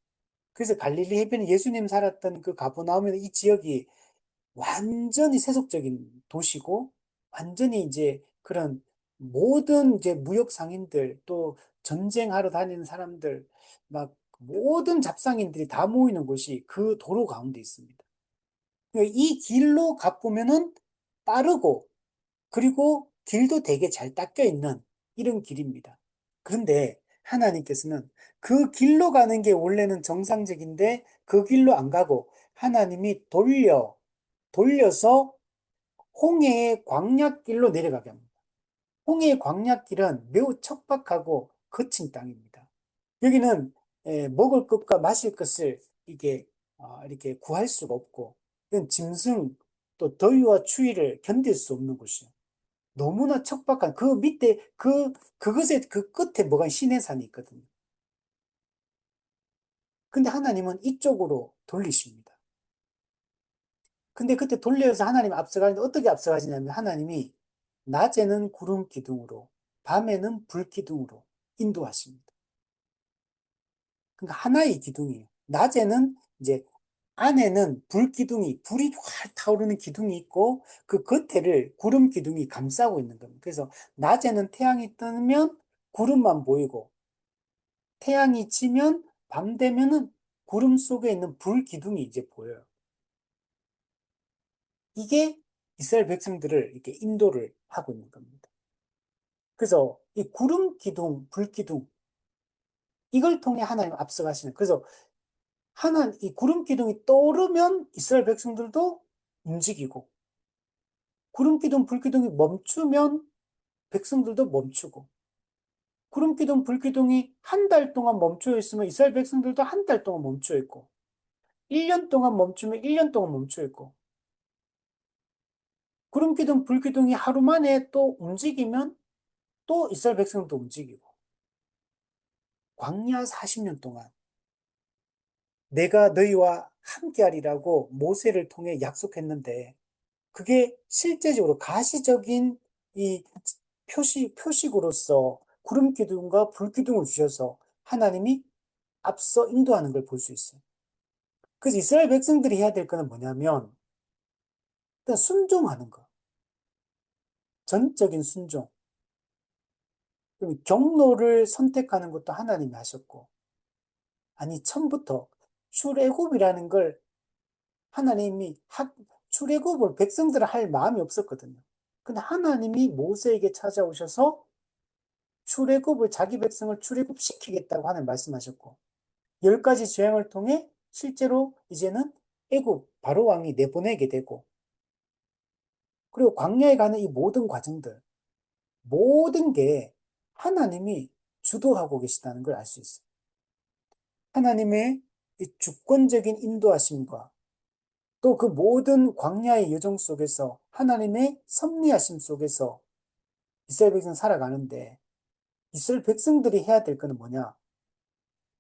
그래서 갈릴리 해변에 예수님 살았던 그 가버나움이나 이 지역이 완전히 세속적인 도시고 완전히 이제 그런 모든 이제 무역 상인들 또 전쟁하러 다니는 사람들 막 모든 잡상인들이 다 모이는 곳이 그 도로 가운데 있습니다. 그러니까 이 길로 가보면은 빠르고 그리고 길도 되게 잘 닦여 있는 이런 길입니다. 그런데 하나님께서는 그 길로 가는 게 원래는 정상적인데 그 길로 안 가고 하나님이 돌려 돌려서 홍해의 광약길로 내려가게 합니다. 홍해의 광약길은 매우 척박하고 거친 땅입니다. 여기는 먹을 것과 마실 것을 이게 이렇게 구할 수가 없고, 이건 짐승 또 더위와 추위를 견딜 수 없는 곳이에요. 너무나 척박한 그 밑에 그것의 그 끝에 뭐가 시내산이 있거든요. 근데 하나님은 이쪽으로 돌리십니다. 근데 그때 돌려서 하나님 앞서가는데 어떻게 앞서가시냐면 하나님이 낮에는 구름 기둥으로 밤에는 불 기둥으로 인도하십니다. 그러니까 하나의 기둥이에요. 낮에는 이제 안에는 불 기둥이 불이 활 타오르는 기둥이 있고 그 겉에를 구름 기둥이 감싸고 있는 겁니다. 그래서 낮에는 태양이 뜨면 구름만 보이고 태양이 지면 밤 되면은 구름 속에 있는 불 기둥이 이제 보여요. 이게 이스라엘 백성들을 이렇게 인도를 하고 있는 겁니다. 그래서 이 구름 기둥, 불 기둥 이걸 통해 하나님 앞서가시는. 그래서 이 구름 기둥이 떠오르면 이스라엘 백성들도 움직이고 구름 기둥, 불 기둥이 멈추면 백성들도 멈추고 구름 기둥, 불 기둥이 한 달 동안 멈춰 있으면 이스라엘 백성들도 한 달 동안 멈춰 있고 1년 동안 멈추면 1년 동안 멈춰 있고 구름 기둥, 불 기둥이 하루 만에 또 움직이면 또 이스라엘 백성도 움직이고 광야 40년 동안 내가 너희와 함께하리라고 모세를 통해 약속했는데 그게 실제적으로 가시적인 이 표식으로서 구름 기둥과 불 기둥을 주셔서 하나님이 앞서 인도하는 걸 볼 수 있어요. 그래서 이스라엘 백성들이 해야 될 거는 뭐냐면 일단 순종하는 거. 전적인 순종. 그럼 경로를 선택하는 것도 하나님이 하셨고 아니 처음부터 출애굽이라는 걸 하나님이 출애굽을 백성들은 할 마음이 없었거든요. 근데 하나님이 모세에게 찾아오셔서 출애굽을 자기 백성을 출애굽시키겠다고 하는 말씀하셨고 10가지 재앙을 통해 실제로 이제는 애굽 바로 왕이 내보내게 되고 그리고 광야에 가는 이 모든 과정들 모든 게 하나님이 주도하고 계시다는 걸 알 수 있어요. 하나님의 이 주권적인 인도하심과 또 그 모든 광야의 여정 속에서 하나님의 섭리하심 속에서 이스라엘 백성 살아가는데 이스라엘 백성들이 해야 될 거는 뭐냐?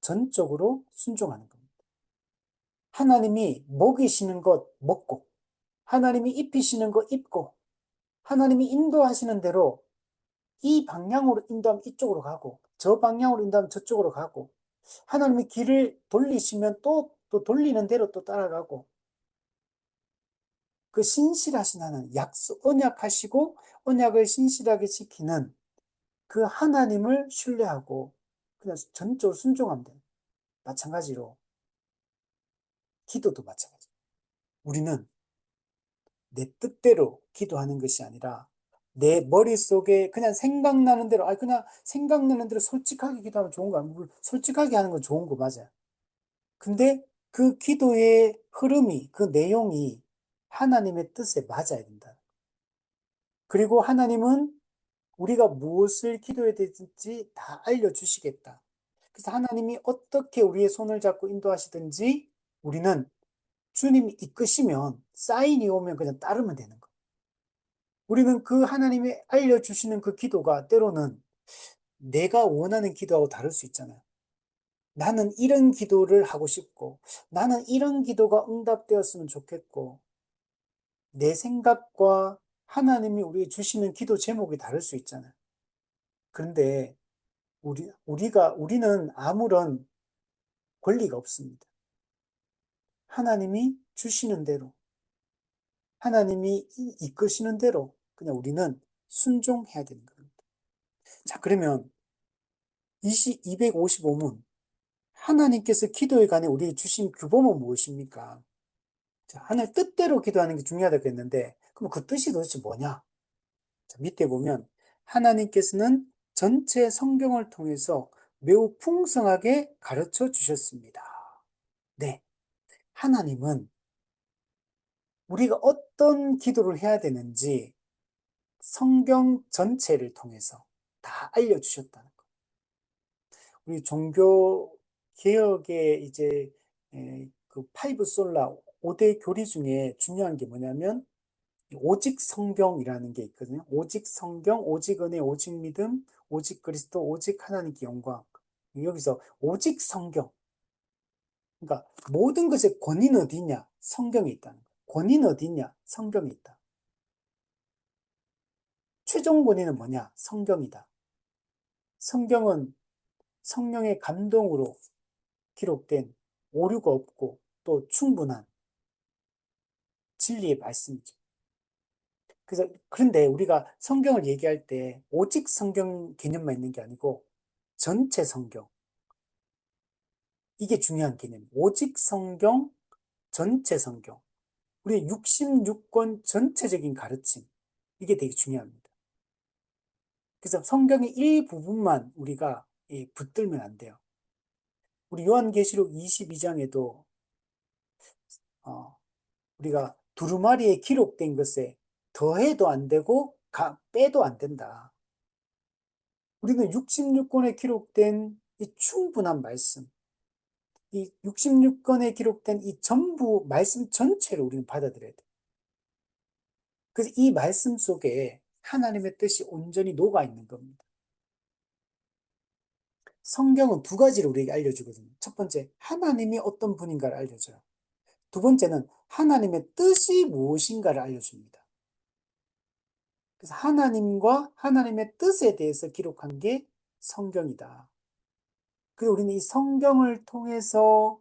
전적으로 순종하는 겁니다. 하나님이 먹이시는 것 먹고 하나님이 입히시는 것 입고 하나님이 인도하시는 대로 이 방향으로 인도하면 이쪽으로 가고 저 방향으로 인도하면 저쪽으로 가고 하나님이 길을 돌리시면 또 돌리는 대로 또 따라가고 그 신실하신 하나님 약속 언약하시고 언약을 신실하게 지키는 그 하나님을 신뢰하고 그냥 전적으로 순종하면 돼요. 마찬가지로 기도도 마찬가지. 우리는 내 뜻대로 기도하는 것이 아니라 내 머릿속에 그냥 생각나는 대로, 그냥 생각나는 대로 솔직하게 기도하면 좋은 거 아니고, 솔직하게 하는 건 좋은 거 맞아요. 근데 그 기도의 흐름이, 그 내용이 하나님의 뜻에 맞아야 된다. 그리고 하나님은 우리가 무엇을 기도해야 되는지 다 알려주시겠다. 그래서 하나님이 어떻게 우리의 손을 잡고 인도하시든지 우리는 주님이 이끄시면 사인이 오면 그냥 따르면 되는 거예요. 우리는 그 하나님이 알려주시는 그 기도가 때로는 내가 원하는 기도하고 다를 수 있잖아요. 나는 이런 기도를 하고 싶고, 나는 이런 기도가 응답되었으면 좋겠고, 내 생각과 하나님이 우리에게 주시는 기도 제목이 다를 수 있잖아요. 그런데 우리는 아무런 권리가 없습니다. 하나님이 주시는 대로, 하나님이 이끄시는 대로 그냥 우리는 순종해야 되는 겁니다. 자, 그러면 255문. 하나님께서 기도에 관해 우리에게 주신 규범은 무엇입니까? 자, 하나님 뜻대로 기도하는 게 중요하다고 했는데, 그럼 그 뜻이 도대체 뭐냐? 자, 밑에 보면, 하나님께서는 전체 성경을 통해서 매우 풍성하게 가르쳐 주셨습니다. 네. 하나님은 우리가 어떤 기도를 해야 되는지 성경 전체를 통해서 다 알려주셨다는 거. 우리 종교 개혁의 이제 그 파이브 솔라 5대 교리 중에 중요한 게 뭐냐면 오직 성경이라는 게 있거든요. 오직 성경, 오직 은혜, 오직 믿음, 오직 그리스도, 오직 하나님께 영광. 여기서 오직 성경. 그러니까 모든 것의 권위는 어디 있냐? 성경에 있다는 거예요. 권위는 어디 있냐? 성경에 있다. 최종 권위는 뭐냐? 성경이다. 성경은 성령의 감동으로 기록된 오류가 없고 또 충분한 진리의 말씀이죠. 그런데 우리가 성경을 얘기할 때 오직 성경 개념만 있는 게 아니고 전체 성경. 이게 중요한 개념. 오직 성경, 전체 성경. 우리 66권 전체적인 가르침. 이게 되게 중요합니다. 그래서 성경의 일부분만 우리가 붙들면 안 돼요. 우리 요한계시록 22장에도 우리가 두루마리에 기록된 것에 더해도 안 되고 빼도 안 된다. 우리는 66권에 기록된 이 충분한 말씀, 이 66권에 기록된 이 전부 말씀 전체를 우리는 받아들여야 돼. 그래서 이 말씀 속에 하나님의 뜻이 온전히 녹아 있는 겁니다. 성경은 두 가지를 우리에게 알려주거든요. 첫 번째, 하나님이 어떤 분인가를 알려줘요. 두 번째는 하나님의 뜻이 무엇인가를 알려줍니다. 그래서 하나님과 하나님의 뜻에 대해서 기록한 게 성경이다. 그래서 우리는 이 성경을 통해서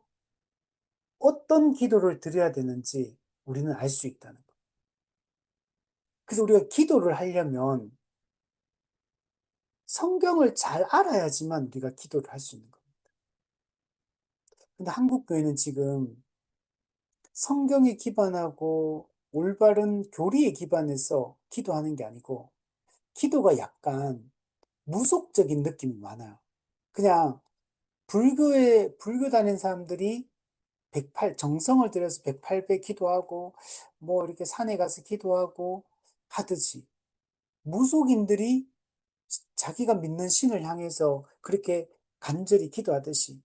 어떤 기도를 드려야 되는지 우리는 알 수 있다는 거. 그래서 우리가 기도를 하려면 성경을 잘 알아야지만 우리가 기도를 할 수 있는 겁니다. 근데 한국 교회는 지금 성경에 기반하고 올바른 교리에 기반해서 기도하는 게 아니고 기도가 약간 무속적인 느낌이 많아요. 그냥 불교 다니는 사람들이 정성을 들여서 108배 기도하고 뭐 이렇게 산에 가서 기도하고 하듯이 무속인들이 자기가 믿는 신을 향해서 그렇게 간절히 기도하듯이.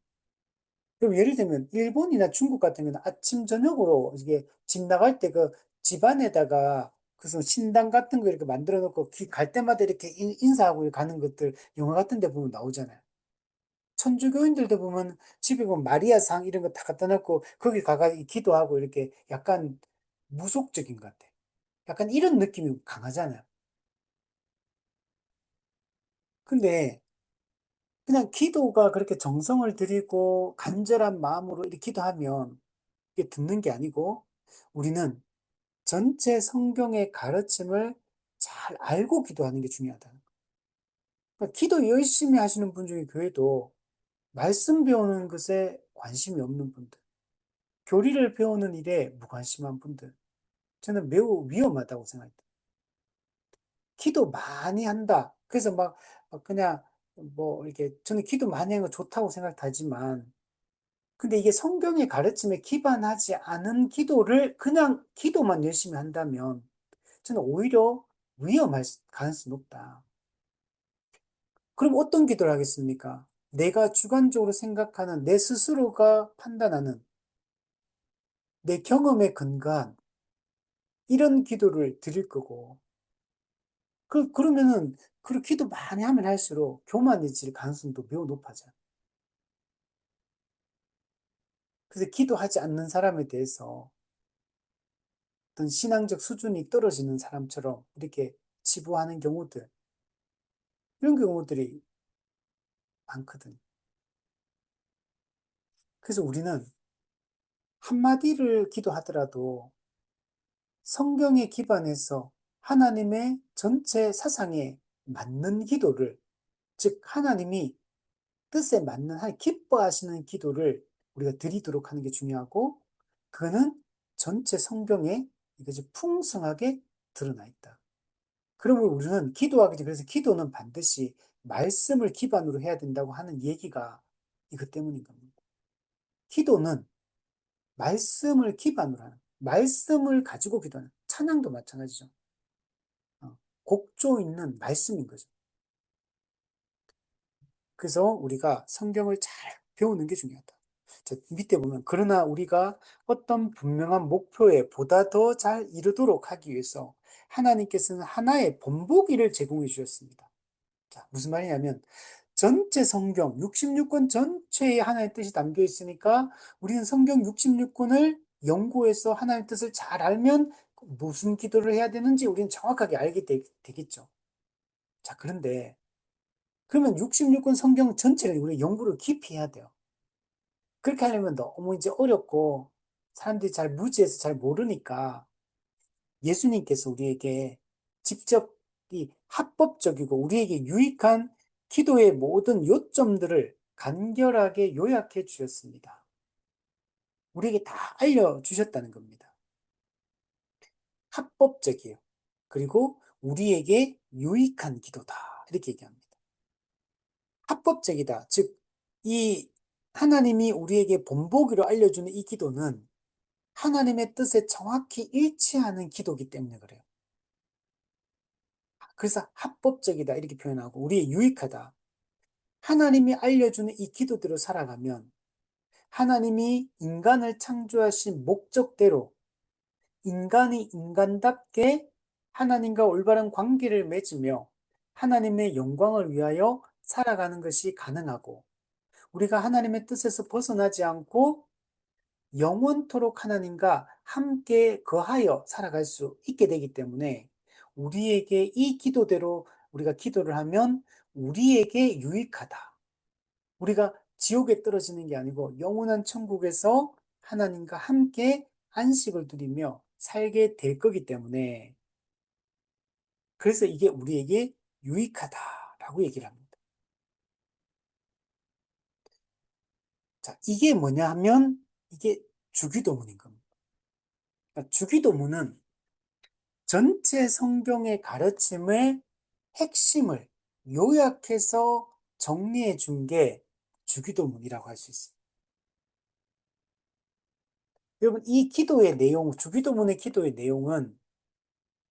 그럼 예를 들면 일본이나 중국 같은 경우는 아침 저녁으로 이게 집 나갈 때 그 집안에다가 무슨 신당 같은 거 이렇게 만들어 놓고 갈 때마다 이렇게 인사하고 가는 것들 영화 같은 데 보면 나오잖아요. 천주교인들도 보면 집에 보면 마리아상 이런 거 다 갖다 놓고 거기 가가 기도하고 이렇게 약간 무속적인 것 같아. 약간 이런 느낌이 강하잖아요. 근데 그냥 기도가 그렇게 정성을 들이고 간절한 마음으로 이렇게 기도하면 이게 듣는 게 아니고 우리는 전체 성경의 가르침을 잘 알고 기도하는 게 중요하다. 그러니까 기도 열심히 하시는 분 중에 교회도 말씀 배우는 것에 관심이 없는 분들, 교리를 배우는 일에 무관심한 분들, 저는 매우 위험하다고 생각합니다. 기도 많이 한다. 그래서 그냥 뭐 이렇게 저는 기도 많이 하는 거 좋다고 생각하지만 근데 이게 성경의 가르침에 기반하지 않은 기도를 그냥 기도만 열심히 한다면 저는 오히려 위험할 가능성이 높다. 그럼 어떤 기도를 하겠습니까? 내가 주관적으로 생각하는 내 스스로가 판단하는 내 경험에 근거한 이런 기도를 드릴 거고 그러면은 그 기도 많이 하면 할수록 교만해질 가능성도 매우 높아져요. 그래서 기도하지 않는 사람에 대해서 어떤 신앙적 수준이 떨어지는 사람처럼 이렇게 치부하는 경우들, 이런 경우들이 많거든. 그래서 우리는 한마디를 기도하더라도 성경에 기반해서 하나님의 전체 사상에 맞는 기도를, 즉, 하나님이 뜻에 맞는, 기뻐하시는 기도를 우리가 드리도록 하는 게 중요하고, 그거는 전체 성경에 이것이 풍성하게 드러나 있다. 그러면 우리는 기도하기 전에, 그래서 기도는 반드시 말씀을 기반으로 해야 된다고 하는 얘기가 이것 때문인 겁니다. 기도는 말씀을 기반으로 하는, 말씀을 가지고 기도하는, 찬양도 마찬가지죠. 곡조 있는 말씀인 거죠. 그래서 우리가 성경을 잘 배우는 게 중요하다. 저 밑에 보면, 그러나 우리가 어떤 분명한 목표에 보다 더 잘 이루도록 하기 위해서 하나님께서는 하나의 본보기를 제공해 주셨습니다. 자, 무슨 말이냐면, 전체 성경 66권 전체에 하나의 뜻이 담겨 있으니까 우리는 성경 66권을 연구해서 하나님의 뜻을 잘 알면 무슨 기도를 해야 되는지 우리는 정확하게 알게 되겠죠. 자, 그런데 그러면 66권 성경 전체를 우리 연구를 깊이 해야 돼요. 그렇게 하려면 너무 이제 어렵고 사람들이 잘 무지해서 잘 모르니까 예수님께서 우리에게 직접 이 합법적이고 우리에게 유익한 기도의 모든 요점들을 간결하게 요약해 주셨습니다. 우리에게 다 알려주셨다는 겁니다. 합법적이에요. 그리고 우리에게 유익한 기도다. 이렇게 얘기합니다. 합법적이다. 즉, 이 하나님이 우리에게 본보기로 알려주는 이 기도는 하나님의 뜻에 정확히 일치하는 기도이기 때문에 그래요. 그래서 합법적이다 이렇게 표현하고 우리의 유익하다. 하나님이 알려주는 이 기도대로 살아가면 하나님이 인간을 창조하신 목적대로 인간이 인간답게 하나님과 올바른 관계를 맺으며 하나님의 영광을 위하여 살아가는 것이 가능하고 우리가 하나님의 뜻에서 벗어나지 않고 영원토록 하나님과 함께 거하여 살아갈 수 있게 되기 때문에 우리에게 이 기도대로 우리가 기도를 하면 우리에게 유익하다. 우리가 지옥에 떨어지는 게 아니고 영원한 천국에서 하나님과 함께 안식을 누리며 살게 될 거기 때문에 그래서 이게 우리에게 유익하다라고 얘기를 합니다. 자, 이게 뭐냐 하면 이게 주기도문인 겁니다. 그러니까 주기도문은 전체 성경의 가르침의 핵심을 요약해서 정리해 준 게 주기도문이라고 할 수 있습니다. 여러분, 이 기도의 내용, 주기도문의 기도의 내용은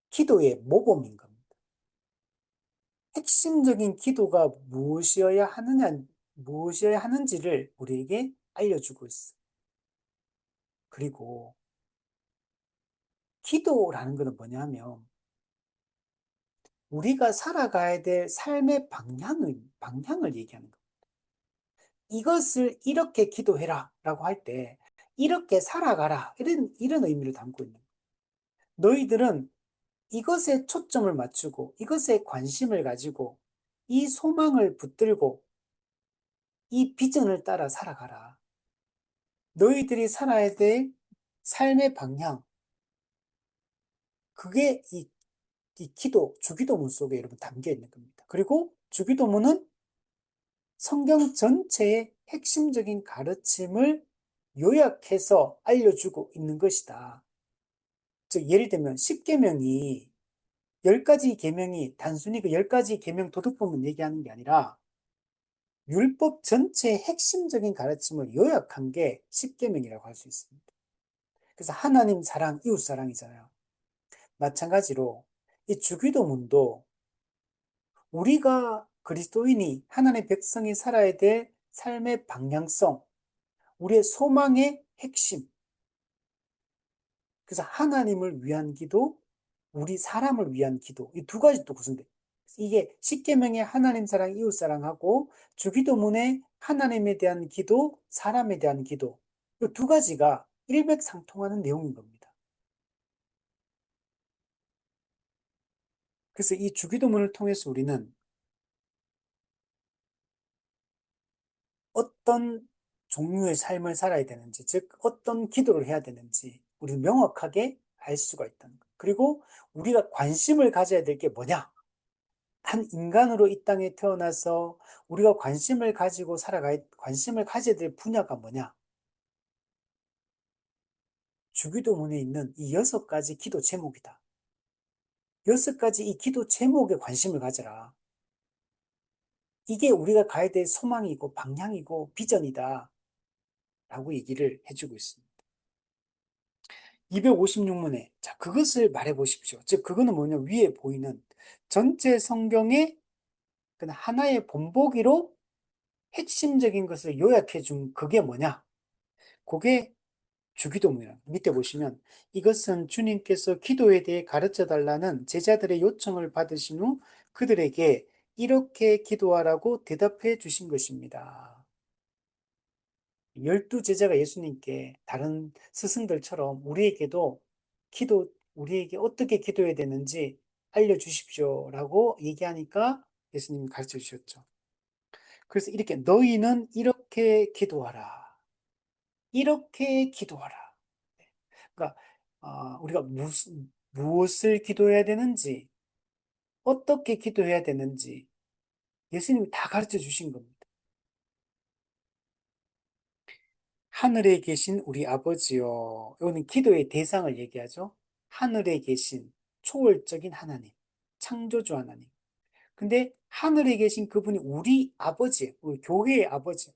기도의 모범인 겁니다. 핵심적인 기도가 무엇이어야 하느냐, 무엇이어야 하는지를 우리에게 알려주고 있어요. 그리고 기도라는 것은 뭐냐 하면 우리가 살아가야 될 삶의 방향을 얘기하는 거예요. 이것을 이렇게 기도해라 라고 할 때, 이렇게 살아가라. 이런 의미를 담고 있는 거예요. 너희들은 이것에 초점을 맞추고, 이것에 관심을 가지고, 이 소망을 붙들고, 이 비전을 따라 살아가라. 너희들이 살아야 될 삶의 방향, 그게 이 주기도문 속에 여러분 담겨 있는 겁니다. 그리고 주기도문은 성경 전체의 핵심적인 가르침을 요약해서 알려주고 있는 것이다. 즉, 예를 들면, 10계명이 10가지 계명이 단순히 그 10가지 계명 도덕법만 얘기하는 게 아니라 율법 전체의 핵심적인 가르침을 요약한 게 10계명이라고 할 수 있습니다. 그래서 하나님 사랑, 이웃 사랑이잖아요. 마찬가지로 이 주기도문도 우리가 그리스도인이 하나님의 백성이 살아야 될 삶의 방향성, 우리의 소망의 핵심. 그래서 하나님을 위한 기도, 우리 사람을 위한 기도, 이 두 가지 또 구성돼. 이게 십계명의 하나님 사랑, 이웃 사랑하고 주기도문의 하나님에 대한 기도, 사람에 대한 기도. 이 두 가지가 일맥상통하는 내용인 겁니다. 그래서 이 주기도문을 통해서 우리는 어떤 종류의 삶을 살아야 되는지, 즉 어떤 기도를 해야 되는지 우리 명확하게 알 수가 있다는 것. 그리고 우리가 관심을 가져야 될 게 뭐냐? 한 인간으로 이 땅에 태어나서 우리가 관심을 가져야 될 분야가 뭐냐? 주기도문에 있는 이 6가지 기도 제목이다. 6가지 이 기도 제목에 관심을 가져라. 이게 우리가 가야 될 소망이고 방향이고 비전이다. 라고 얘기를 해주고 있습니다. 256문에. 자, 그것을 말해 보십시오. 즉, 그거는 뭐냐, 위에 보이는 전체 성경의 그 하나의 본보기로 핵심적인 것을 요약해 준 그게 뭐냐? 그게 주기도문이에요. 밑에 보시면 이것은 주님께서 기도에 대해 가르쳐 달라는 제자들의 요청을 받으신 후 그들에게 이렇게 기도하라고 대답해 주신 것입니다. 12제자가 예수님께 다른 스승들처럼 우리에게 어떻게 기도해야 되는지 알려주십시오라고 얘기하니까 예수님이 가르쳐 주셨죠. 그래서 이렇게 너희는 이렇게 기도하라. 이렇게 기도하라. 그러니까 우리가 무엇을 기도해야 되는지, 어떻게 기도해야 되는지 예수님이 다 가르쳐 주신 겁니다. 하늘에 계신 우리 아버지요. 이거는 기도의 대상을 얘기하죠. 하늘에 계신 초월적인 하나님, 창조주 하나님. 근데 하늘에 계신 그분이 우리 아버지, 우리 교회의 아버지,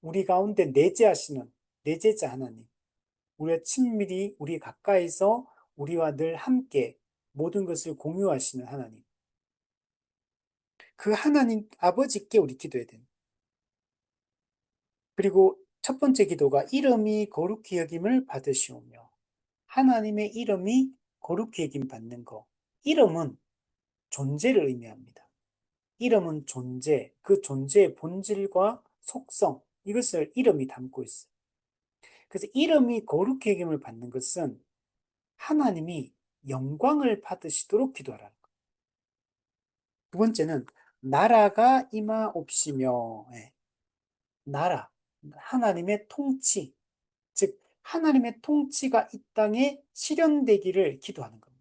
우리 가운데 내재하시는 내재자 하나님. 우리가 친밀히 우리 가까이서 우리와 늘 함께 모든 것을 공유하시는 하나님. 그 하나님 아버지께 우리 기도해야 됩니다. 그리고 첫 번째 기도가 이름이 거룩히 여김을 받으시오며 하나님의 이름이 거룩히 여김 받는 거. 이름은 존재를 의미합니다. 이름은 존재, 그 존재의 본질과 속성, 이것을 이름이 담고 있어요. 그래서 이름이 거룩히 여김을 받는 것은 하나님이 영광을 받으시도록 기도하라는 거예요. 두 번째는 나라가 임하옵시며, 예, 나라, 하나님의 통치, 즉 하나님의 통치가 이 땅에 실현되기를 기도하는 겁니다.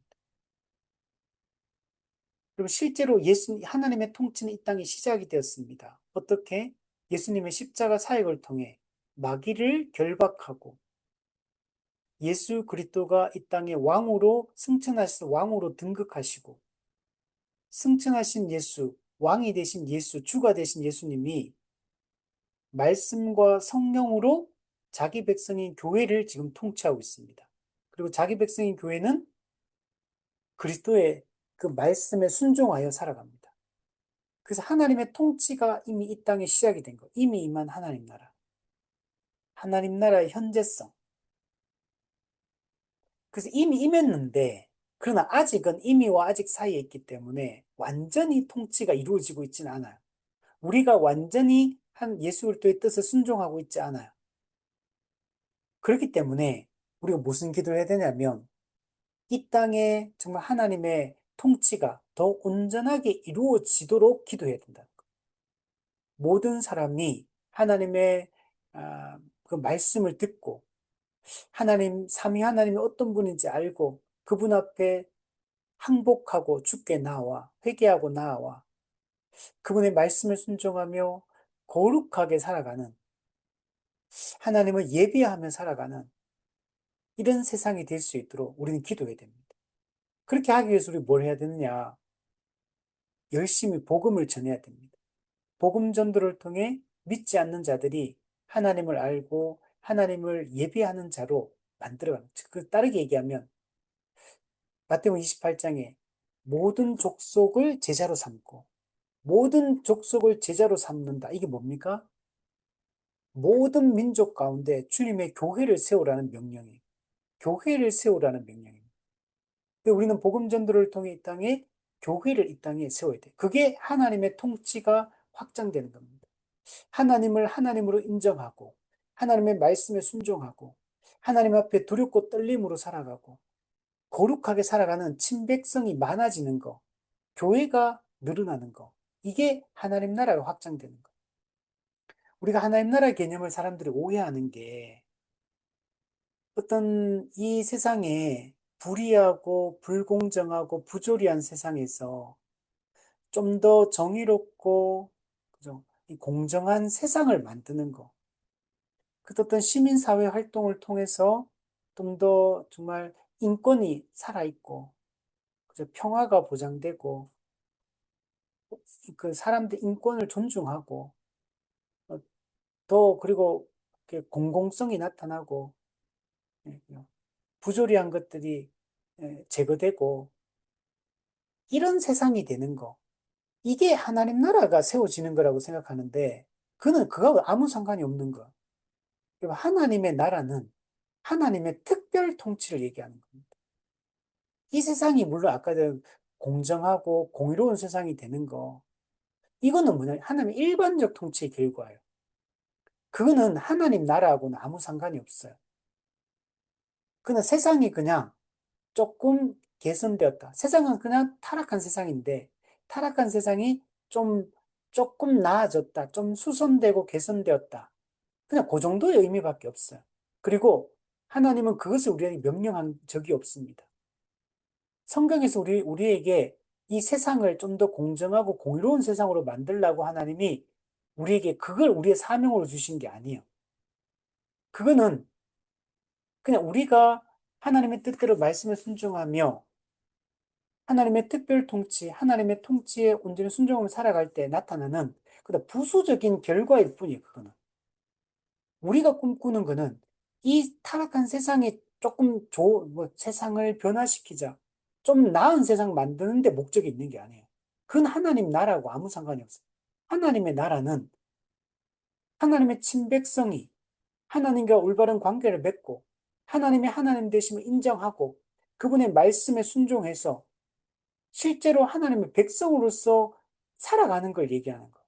그리고 실제로 하나님의 통치는 이 땅에 시작이 되었습니다. 어떻게? 예수님의 십자가 사역을 통해 마귀를 결박하고 예수 그리스도가 이 땅에 왕으로 승천하셔서 왕으로 등극하시고 승천하신 예수, 왕이 되신 예수, 주가 되신 예수님이 말씀과 성령으로 자기 백성인 교회를 지금 통치하고 있습니다. 그리고 자기 백성인 교회는 그리스도의 그 말씀에 순종하여 살아갑니다. 그래서 하나님의 통치가 이미 이 땅에 시작이 된 거. 이미 임한 하나님 나라. 하나님 나라의 현재성. 그래서 이미 임했는데, 그러나 아직은 이미와 아직 사이에 있기 때문에 완전히 통치가 이루어지고 있지는 않아요. 우리가 완전히 한 예수 그리스도의 뜻을 순종하고 있지 않아요. 그렇기 때문에 우리가 무슨 기도를 해야 되냐면 이 땅에 정말 하나님의 통치가 더 온전하게 이루어지도록 기도해야 된다. 모든 사람이 하나님의 그 말씀을 듣고 삼위 하나님이 어떤 분인지 알고 그분 앞에 항복하고 주께 나와 회개하고 나와 그분의 말씀을 순종하며 거룩하게 살아가는 하나님을 예비하며 살아가는 이런 세상이 될 수 있도록 우리는 기도해야 됩니다. 그렇게 하기 위해서 우리 뭘 해야 되느냐? 열심히 복음을 전해야 됩니다. 복음 전도를 통해 믿지 않는 자들이 하나님을 알고 하나님을 예비하는 자로 만들어가는 거죠. 그 다르게 얘기하면 마태복음 28장에 모든 족속을 제자로 삼고 모든 족속을 제자로 삼는다. 이게 뭡니까? 모든 민족 가운데 주님의 교회를 세우라는 명령이에요. 교회를 세우라는 명령입니다. 우리는 복음 전도를 통해 이 땅에 교회를 이 땅에 세워야 돼. 그게 하나님의 통치가 확장되는 겁니다. 하나님을 하나님으로 인정하고 하나님의 말씀에 순종하고 하나님 앞에 두렵고 떨림으로 살아가고 거룩하게 살아가는 친백성이 많아지는 거, 교회가 늘어나는 거, 이게 하나님 나라가 확장되는 거. 우리가 하나님 나라 개념을 사람들이 오해하는 게 어떤 이 세상에 불의하고 불공정하고 부조리한 세상에서 좀 더 정의롭고 그죠? 이 공정한 세상을 만드는 거. 그 어떤 시민사회 활동을 통해서 좀 더 정말 인권이 살아있고 그죠? 평화가 보장되고 그 사람들 인권을 존중하고 더 그리고 공공성이 나타나고 예, 부조리한 것들이 제거되고 이런 세상이 되는 거. 이게 하나님 나라가 세워지는 거라고 생각하는데 그는 그거하고 아무 상관이 없는 거. 그리고 하나님의 나라는 하나님의 특별 통치를 얘기하는 겁니다. 이 세상이 물론 아까 전 공정하고 공의로운 세상이 되는 거. 이거는 뭐냐? 하나님의 일반적 통치의 결과예요. 그거는 하나님 나라하고는 아무 상관이 없어요. 그는 세상이 그냥 조금 개선되었다. 세상은 그냥 타락한 세상인데, 타락한 세상이 좀, 조금 나아졌다. 좀 수선되고 개선되었다. 그냥 그 정도의 의미밖에 없어요. 그리고 하나님은 그것을 우리에게 명령한 적이 없습니다. 성경에서 우리에게 이 세상을 좀 더 공정하고 공의로운 세상으로 만들라고 하나님이 우리에게 그걸 우리의 사명으로 주신 게 아니에요. 그거는 그냥 우리가 하나님의 뜻대로 말씀에 순종하며 하나님의 특별 통치, 하나님의 통치에 온전히 순종하며 살아갈 때 나타나는 그다 부수적인 결과일 뿐이에요, 그거는. 우리가 꿈꾸는 거는 이 타락한 세상에 조금 세상을 변화시키자. 좀 나은 세상 만드는 데 목적이 있는 게 아니에요. 그건 하나님 나라하고 아무 상관이 없어요. 하나님의 나라는 하나님의 친백성이 하나님과 올바른 관계를 맺고 하나님의 하나님 되심을 인정하고 그분의 말씀에 순종해서 실제로 하나님의 백성으로서 살아가는 걸 얘기하는 거예요.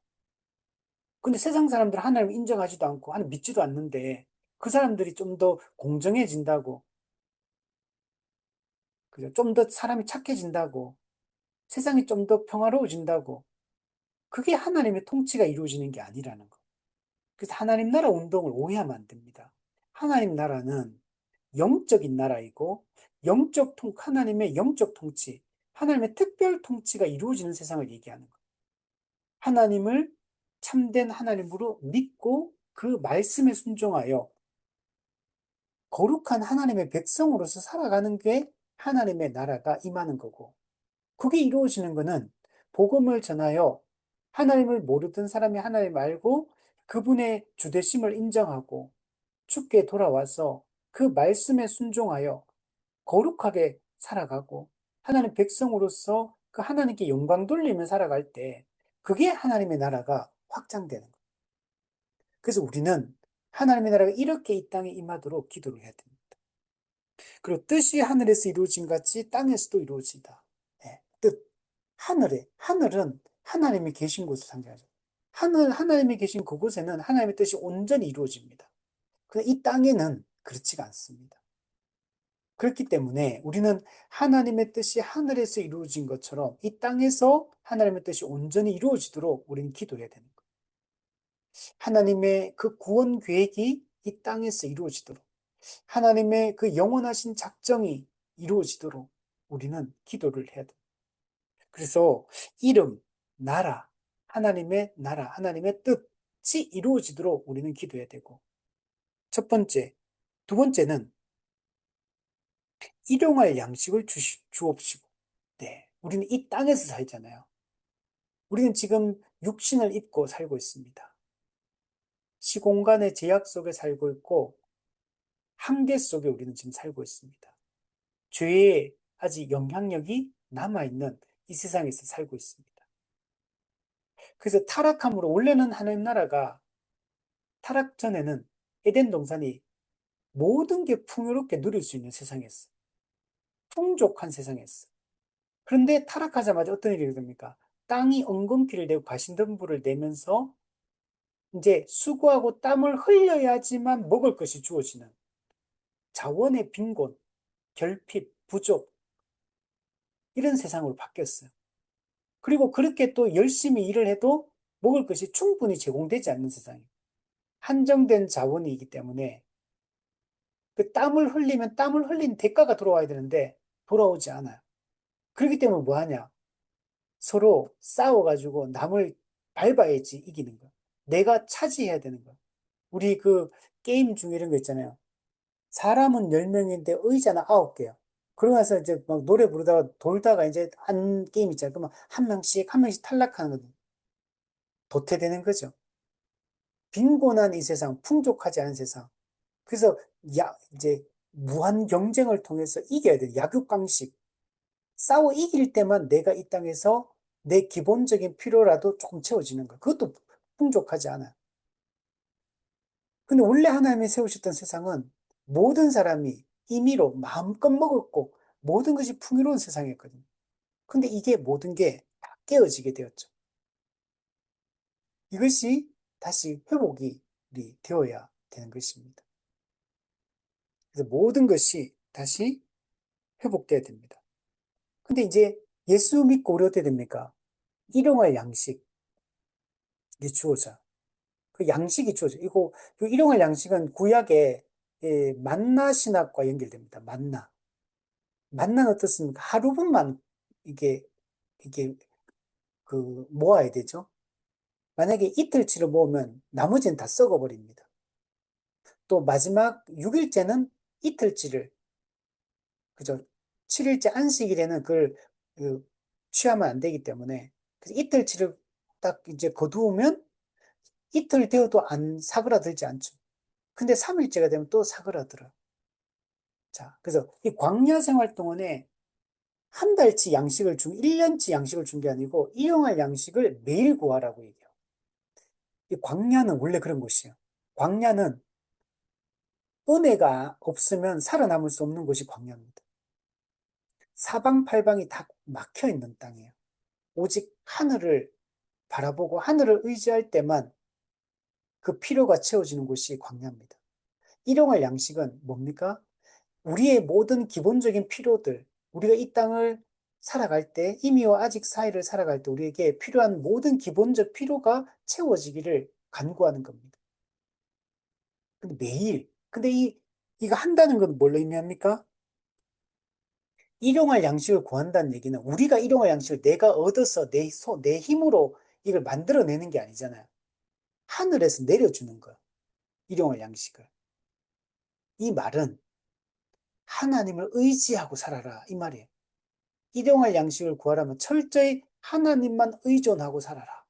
근데 세상 사람들은 하나님을 인정하지도 않고 하나님 믿지도 않는데 그 사람들이 좀 더 공정해진다고, 그죠? 좀 더 사람이 착해진다고, 세상이 좀 더 평화로워진다고, 그게 하나님의 통치가 이루어지는 게 아니라는 거. 그래서 하나님 나라 운동을 오해하면 안 됩니다. 하나님 나라는 영적인 나라이고, 하나님의 영적 통치, 하나님의 특별 통치가 이루어지는 세상을 얘기하는 거예요. 하나님을 참된 하나님으로 믿고 그 말씀에 순종하여 거룩한 하나님의 백성으로서 살아가는 게 하나님의 나라가 임하는 거고, 그게 이루어지는 거는 복음을 전하여 하나님을 모르던 사람이 하나님을 알고 그분의 주되심을 인정하고 주께 돌아와서 그 말씀에 순종하여 거룩하게 살아가고 하나님 백성으로서 그 하나님께 영광 돌리며 살아갈 때 그게 하나님의 나라가 확장되는 거예요. 그래서 우리는 하나님의 나라가 이렇게 이 땅에 임하도록 기도를 해야 됩니다. 그리고 뜻이 하늘에서 이루어진 같이 땅에서도 이루어지다. 네, 뜻. 하늘은 하나님이 계신 곳을 상징하죠. 하나님이 계신 그곳에는 하나님의 뜻이 온전히 이루어집니다. 그런데 이 땅에는 그렇지가 않습니다. 그렇기 때문에 우리는 하나님의 뜻이 하늘에서 이루어진 것처럼 이 땅에서 하나님의 뜻이 온전히 이루어지도록 우리는 기도해야 되는 거예요. 하나님의 그 구원 계획이 이 땅에서 이루어지도록, 하나님의 그 영원하신 작정이 이루어지도록 우리는 기도를 해야 돼요. 그래서 이름, 나라, 하나님의 뜻이 이루어지도록 우리는 기도해야 되고, 첫 번째, 두 번째는 일용할 양식을 주옵시고, 네, 우리는 이 땅에서 살잖아요. 우리는 지금 육신을 입고 살고 있습니다. 시공간의 제약 속에 살고 있고, 한계 속에 우리는 지금 살고 있습니다. 죄의 아직 영향력이 남아있는 이 세상에서 살고 있습니다. 그래서 타락함으로 원래는 하나님 나라가 타락 전에는 에덴 동산이 모든 게 풍요롭게 누릴 수 있는 세상이었어. 풍족한 세상이었어. 그런데 타락하자마자 어떤 일이 됩니까? 땅이 엉겅퀴를 내고 가시덤불을 내면서 이제 수고하고 땀을 흘려야지만 먹을 것이 주어지는 자원의 빈곤, 결핍, 부족 이런 세상으로 바뀌었어요. 그리고 그렇게 또 열심히 일을 해도 먹을 것이 충분히 제공되지 않는 세상이에요. 한정된 자원이기 때문에 그 땀을 흘리면 땀을 흘린 대가가 돌아와야 되는데 돌아오지 않아요. 그렇기 때문에 뭐 하냐? 서로 싸워가지고 남을 밟아야지 이기는 거야. 내가 차지해야 되는 거야. 우리 그 게임 중에 이런 거 있잖아요. 사람은 10명인데 의자는 9개야. 그러고 나서 이제 막 노래 부르다가 돌다가 이제 한 게임 있잖아요. 그러면 한 명씩 탈락하는 거죠. 도태되는 거죠. 빈곤한 이 세상, 풍족하지 않은 세상. 그래서 이제 무한 경쟁을 통해서 이겨야 돼. 약육강식. 싸워 이길 때만 내가 이 땅에서 내 기본적인 필요라도 조금 채워지는 거야. 그것도 풍족하지 않아. 근데 원래 하나님이 세우셨던 세상은 모든 사람이 임의로 마음껏 먹었고 모든 것이 풍요로운 세상이었거든요. 근데 이게 모든 게 다 깨어지게 되었죠. 이것이 다시 회복이 우리 되어야 되는 것입니다. 그래서 모든 것이 다시 회복돼야 됩니다. 근데 이제 예수 믿고 우리 어떻게 됩니까? 일용할 양식, 이 주어져. 그 양식이 주어져. 이거, 그 일용할 양식은 구약의 만나 신학과 연결됩니다. 만나. 만나는 어떻습니까? 하루분만 이게, 이게, 모아야 되죠. 만약에 이틀치를 모으면 나머지는 다 썩어버립니다. 또 마지막 6일째는 이틀치를, 그죠? 7일째 안식일에는 그걸 취하면 안 되기 때문에, 그래서 이틀치를 딱 이제 거두으면 이틀 되어도 안 사그라들지 않죠. 근데 3일째가 되면 또 사그라들어. 자, 그래서 이 광야 생활 동안에 한 달치 양식을 1년치 양식을 준 게 아니고 일용할 양식을 매일 구하라고 얘기해요. 이 광야는 원래 그런 곳이에요. 광야는 은혜가 없으면 살아남을 수 없는 곳이 광야입니다. 사방팔방이 다 막혀 있는 땅이에요. 오직 하늘을 바라보고 하늘을 의지할 때만 그 필요가 채워지는 곳이 광야입니다. 일용할 양식은 뭡니까? 우리의 모든 기본적인 필요들, 우리가 이 땅을 살아갈 때, 이미와 아직 사이를 살아갈 때 우리에게 필요한 모든 기본적 필요가 채워지기를 간구하는 겁니다. 근데 매일, 근데 이거 한다는 건 뭘 의미합니까? 일용할 양식을 구한다는 얘기는 우리가 일용할 양식을 내가 얻어서 내 힘으로 이걸 만들어내는 게 아니잖아요. 하늘에서 내려주는 거야. 일용할 양식을. 이 말은 하나님을 의지하고 살아라. 이 말이에요. 일용할 양식을 구하라면 철저히 하나님만 의존하고 살아라.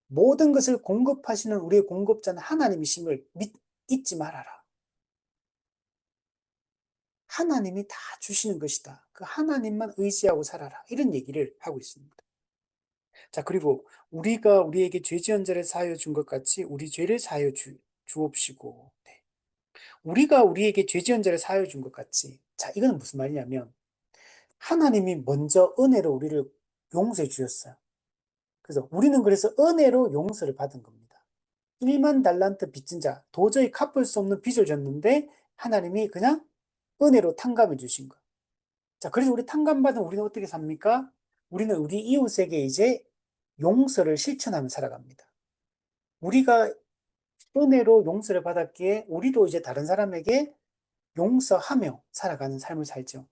모든 것을 공급하시는 우리의 공급자는 하나님이심을 잊지 말아라. 하나님이 다 주시는 것이다. 그 하나님만 의지하고 살아라. 이런 얘기를 하고 있습니다. 자, 그리고 우리가 우리에게 죄 지은 자를 사하여 준 것 같이 우리 죄를 사하여 주옵시고. 네. 우리가 우리에게 죄 지은 자를 사하여 준 것 같이. 자, 이거는 무슨 말이냐면 하나님이 먼저 은혜로 우리를 용서해 주셨어요. 그래서 우리는 그래서 은혜로 용서를 받은 겁니다. 1만 달란트 빚진 자, 도저히 갚을 수 없는 빚을 졌는데 하나님이 그냥 은혜로 탕감해 주신 거. 자, 그래서 우리 탕감받은 우리는 어떻게 삽니까? 우리는 우리 이웃에게 이제 용서를 실천하며 살아갑니다. 우리가 은혜로 용서를 받았기에 우리도 이제 다른 사람에게 용서하며 살아가는 삶을 살죠.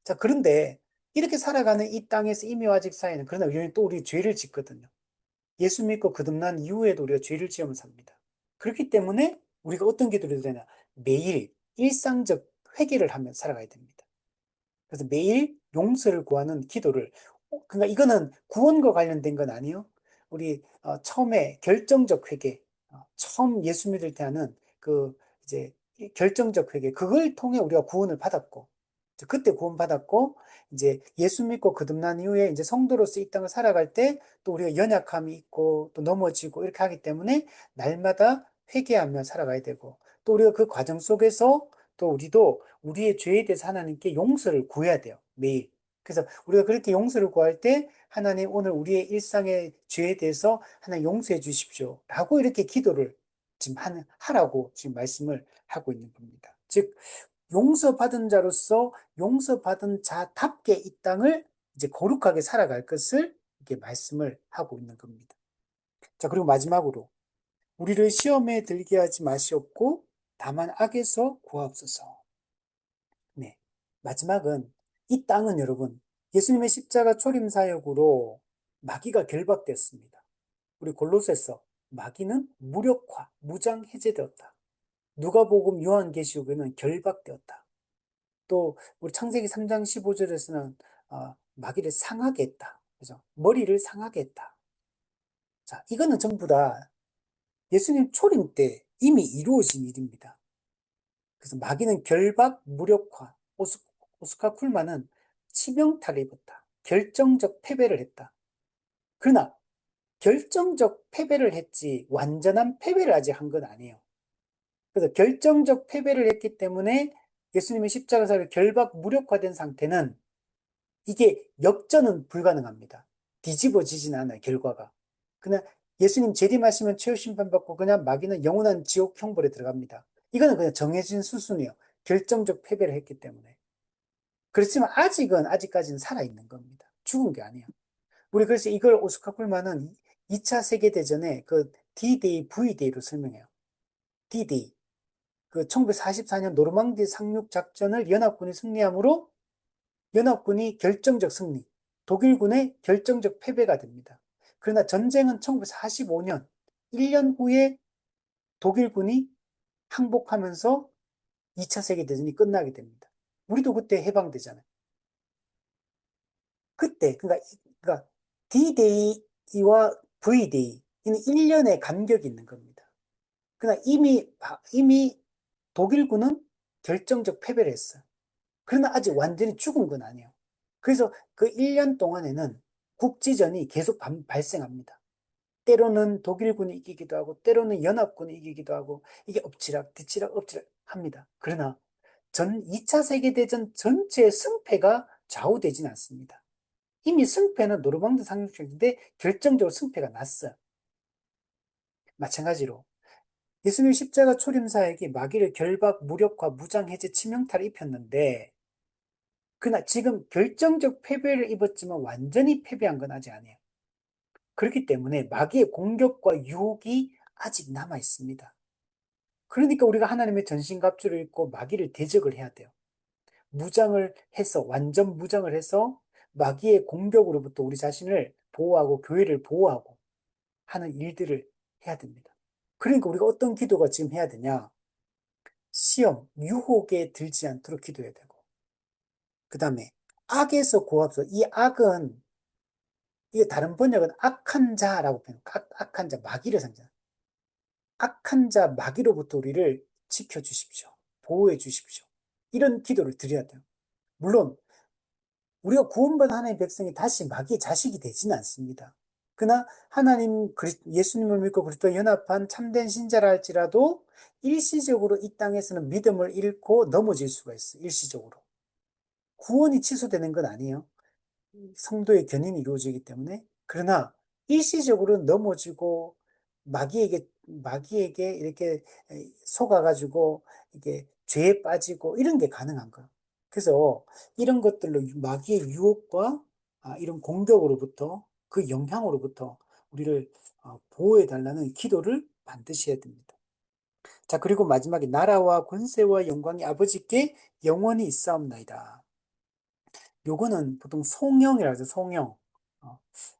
자, 그런데 이렇게 살아가는 이 땅에서 이미 아직 사이는 그러나 우리는 또 우리 죄를 짓거든요. 예수 믿고 거듭난 이후에도 우리가 죄를 지으면 삽니다. 그렇기 때문에 우리가 어떤 기도를 해야 되냐? 매일 일상적 회개를 하며 살아가야 됩니다. 그래서 매일 용서를 구하는 기도를, 그러니까 이거는 구원과 관련된 건 아니에요. 우리 처음에 결정적 회개, 처음 예수 믿을 때 하는 그 이제 결정적 회개, 그걸 통해 우리가 구원을 받았고, 그때 구원받았고, 이제 예수 믿고 거듭난 이후에 이제 성도로서 이 땅을 살아갈 때 또 우리가 연약함이 있고 또 넘어지고 이렇게 하기 때문에 날마다 회개하며 살아가야 되고, 또 우리가 그 과정 속에서 또 우리도 우리의 죄에 대해서 하나님께 용서를 구해야 돼요. 매일. 그래서 우리가 그렇게 용서를 구할 때 하나님 오늘 우리의 일상의 죄에 대해서 하나님 용서해 주십시오. 라고 이렇게 기도를 지금 하라고 지금 말씀을 하고 있는 겁니다. 즉, 용서받은 자로서 용서받은 자답게 이 땅을 이제 거룩하게 살아갈 것을 이렇게 말씀을 하고 있는 겁니다. 자, 그리고 마지막으로 우리를 시험에 들게 하지 마시옵고 다만 악에서 구하옵소서. 네. 마지막은 이 땅은 여러분 예수님의 십자가 초림 사역으로 마귀가 결박됐습니다. 우리 골로새서 마귀는 무력화, 무장 해제되었다. 누가복음 요한계시록에는 결박되었다. 또 우리 창세기 3장 15절에서는 마귀를 상하게 했다. 그죠? 머리를 상하게 했다. 자, 이거는 전부 다 예수님 초림 때 이미 이루어진 일입니다. 그래서 마귀는 결박, 무력화, 오스카 쿨만은 치명타를 입었다. 결정적 패배를 했다. 그러나 결정적 패배를 했지 완전한 패배를 아직 한 건 아니에요. 그래서 결정적 패배를 했기 때문에 예수님의 십자가사를 결박, 무력화된 상태는 이게 역전은 불가능합니다. 뒤집어지진 않아요, 결과가. 그냥 예수님 재림하시면 최후 심판받고 그냥 마귀는 영원한 지옥 형벌에 들어갑니다. 이거는 그냥 정해진 수순이에요. 결정적 패배를 했기 때문에. 그렇지만 아직까지는 살아있는 겁니다. 죽은 게 아니에요. 우리 그래서 이걸 오스카 쿨만은 2차 세계대전의 그 D-Day, V-Day로 설명해요. D-Day. 그 1944년 노르망디 상륙 작전을 연합군이 승리함으로 연합군이 결정적 승리, 독일군의 결정적 패배가 됩니다. 그러나 전쟁은 1945년, 1년 후에 독일군이 항복하면서 2차 세계대전이 끝나게 됩니다. 우리도 그때 해방되잖아요. 그때, 그러니까 D-Day와 V-Day, 이는 1년의 간격이 있는 겁니다. 그러나 이미 독일군은 결정적 패배를 했어요. 그러나 아직 완전히 죽은 건 아니에요. 그래서 그 1년 동안에는 국지전이 계속 발생합니다. 때로는 독일군이 이기기도 하고, 때로는 연합군이 이기기도 하고, 이게 엎치락, 뒤치락, 엎치락 합니다. 그러나 2차 세계대전 전체의 승패가 좌우되진 않습니다. 이미 승패는 노르망디 상륙전인데 결정적으로 승패가 났어요. 마찬가지로 예수님 십자가 초림사에게 마귀를 결박, 무력화, 무장해제, 치명타를 입혔는데 그러나 지금 결정적 패배를 입었지만 완전히 패배한 건 아직 아니에요. 그렇기 때문에 마귀의 공격과 유혹이 아직 남아 있습니다. 그러니까 우리가 하나님의 전신갑주를 입고 마귀를 대적을 해야 돼요. 완전 무장을 해서 마귀의 공격으로부터 우리 자신을 보호하고 교회를 보호하고 하는 일들을 해야 됩니다. 그러니까 우리가 어떤 기도가 지금 해야 되냐? 시험, 유혹에 들지 않도록 기도해야 되고, 그 다음에 악에서 구합소. 이 악은 이게 다른 번역은 악한 자라고 표현해요. 악한 자, 마귀를 상징해요. 악한 자, 마귀로부터 우리를 지켜주십시오. 보호해 주십시오. 이런 기도를 드려야 돼요. 물론 우리가 구원받은 하나님의 백성이 다시 마귀의 자식이 되지는 않습니다. 그러나 예수님을 믿고 그리스도와 연합한 참된 신자라 할지라도 일시적으로 이 땅에서는 믿음을 잃고 넘어질 수가 있어요. 일시적으로. 구원이 취소되는 건 아니에요. 성도의 견인이 이루어지기 때문에. 그러나 일시적으로 넘어지고 마귀에게 이렇게 속아가지고 이게 죄에 빠지고 이런 게 가능한 거예요. 그래서 이런 것들로 마귀의 유혹과 이런 공격으로부터 그 영향으로부터 우리를 보호해 달라는 기도를 반드시 해야 됩니다. 자, 그리고 마지막에 나라와 권세와 영광이 아버지께 영원히 있사옵나이다. 요거는 보통 송영이라고 하죠, 송영.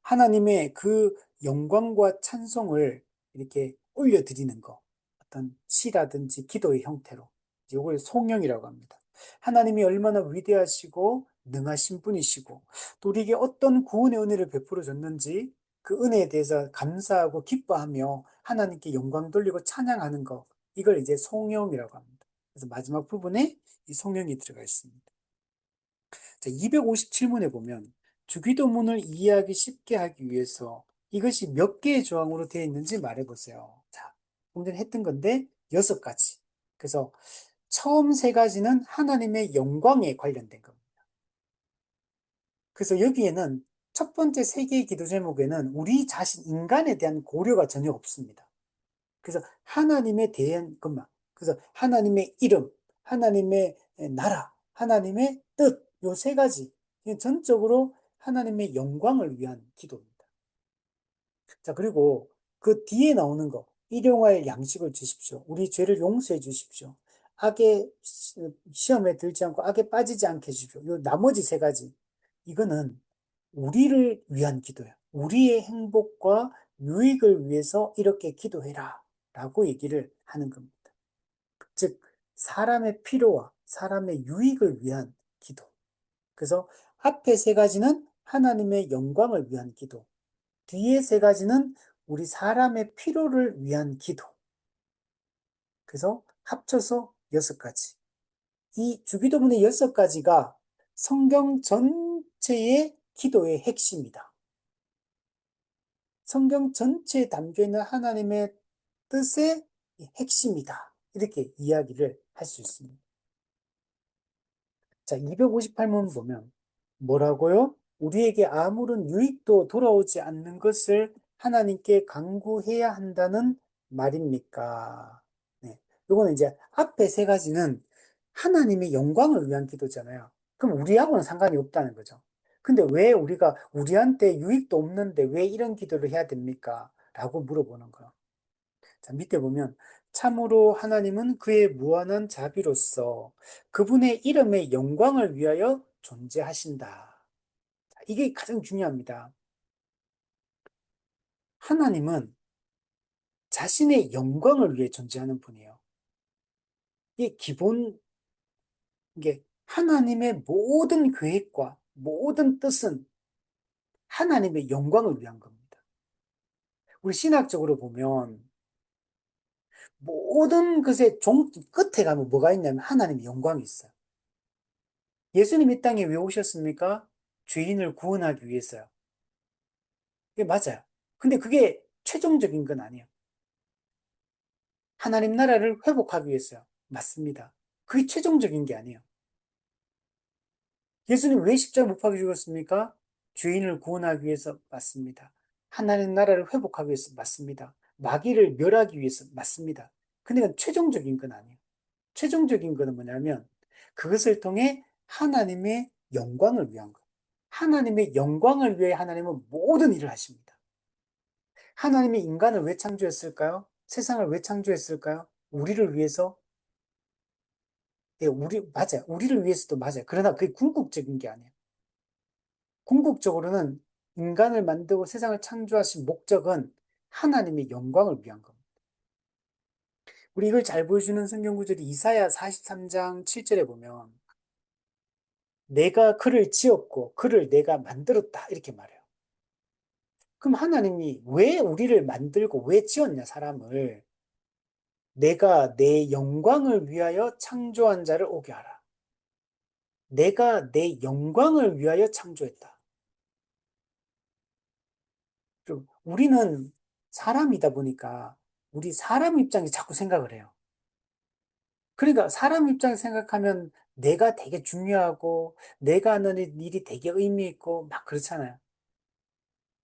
하나님의 그 영광과 찬송을 이렇게 올려드리는 거. 어떤 시라든지 기도의 형태로. 요걸 송영이라고 합니다. 하나님이 얼마나 위대하시고 능하신 분이시고 또 우리에게 어떤 구원의 은혜를 베풀어 줬는지 그 은혜에 대해서 감사하고 기뻐하며 하나님께 영광 돌리고 찬양하는 거. 이걸 이제 송영이라고 합니다. 그래서 마지막 부분에 이 송영이 들어가 있습니다. 자, 257문에 보면 주기도문을 이해하기 쉽게 하기 위해서 이것이 몇 개의 조항으로 되어 있는지 말해보세요. 자, 오늘 했던 건데 6가지. 그래서 처음 3가지는 하나님의 영광에 관련된 겁니다. 그래서 여기에는 첫 번째 3개의 기도 제목에는 우리 자신, 인간에 대한 고려가 전혀 없습니다. 그래서 하나님에 대한 것만. 그래서 하나님의 이름, 하나님의 나라, 하나님의 뜻, 요 3가지. 전적으로 하나님의 영광을 위한 기도입니다. 자, 그리고 그 뒤에 나오는 거, 일용할 양식을 주십시오. 우리 죄를 용서해 주십시오. 악의 시험에 들지 않고 악에 빠지지 않게 해주십시오. 요 나머지 3가지. 이거는 우리를 위한 기도예요. 우리의 행복과 유익을 위해서 이렇게 기도해라. 라고 얘기를 하는 겁니다. 즉, 사람의 필요와 사람의 유익을 위한 기도. 그래서 앞에 3가지는 하나님의 영광을 위한 기도. 뒤에 3가지는 우리 사람의 필요를 위한 기도. 그래서 합쳐서 여섯 가지. 이 주기도문의 여섯 가지가 성경 전체의 기도의 핵심이다. 성경 전체에 담겨있는 하나님의 뜻의 핵심이다. 이렇게 이야기를 할 수 있습니다. 자, 258문 보면 뭐라고요? 우리에게 아무런 유익도 돌아오지 않는 것을 하나님께 간구해야 한다는 말입니까? 네. 요거는 이제 앞에 세 가지는 하나님의 영광을 위한 기도잖아요. 그럼 우리하고는 상관이 없다는 거죠. 근데 왜 우리가 우리한테 유익도 없는데 왜 이런 기도를 해야 됩니까? 라고 물어보는 거예요. 자, 밑에 보면 참으로 하나님은 그의 무한한 자비로서 그분의 이름의 영광을 위하여 존재하신다. 자, 이게 가장 중요합니다. 하나님은 자신의 영광을 위해 존재하는 분이에요. 이게 기본, 이게 하나님의 모든 계획과 모든 뜻은 하나님의 영광을 위한 겁니다. 우리 신학적으로 보면 모든 것의 끝에 가면 뭐가 있냐면 하나님의 영광이 있어요. 예수님 이 땅에 왜 오셨습니까? 죄인을 구원하기 위해서요. 그게 맞아요. 근데 그게 최종적인 건 아니에요. 하나님 나라를 회복하기 위해서요. 맞습니다. 그게 최종적인 게 아니에요. 예수님 왜 십자가 못 박혀 죽었습니까? 죄인을 구원하기 위해서 맞습니다. 하나님 나라를 회복하기 위해서 맞습니다. 마귀를 멸하기 위해서 맞습니다. 근데 그건 최종적인 건 아니에요. 최종적인 거는 뭐냐면 그것을 통해 하나님의 영광을 위한 거예요. 하나님의 영광을 위해 하나님은 모든 일을 하십니다. 하나님이 인간을 왜 창조했을까요? 세상을 왜 창조했을까요? 우리를 위해서? 예, 맞아요. 우리를 위해서도 맞아요. 그러나 그게 궁극적인 게 아니에요. 궁극적으로는 인간을 만들고 세상을 창조하신 목적은 하나님의 영광을 위한 겁니다. 우리 이걸 잘 보여주는 성경 구절이 이사야 43장 7절에 보면 내가 그를 지었고 그를 내가 만들었다 이렇게 말해요. 그럼 하나님이 왜 우리를 만들고 왜 지었냐 사람을? 내가 내 영광을 위하여 창조한 자를 오게 하라. 내가 내 영광을 위하여 창조했다. 그리고 우리는 사람이다 보니까 우리 사람 입장에 자꾸 생각을 해요. 그러니까 사람 입장에 생각하면 내가 되게 중요하고 내가 하는 일이 되게 의미 있고 막 그렇잖아요.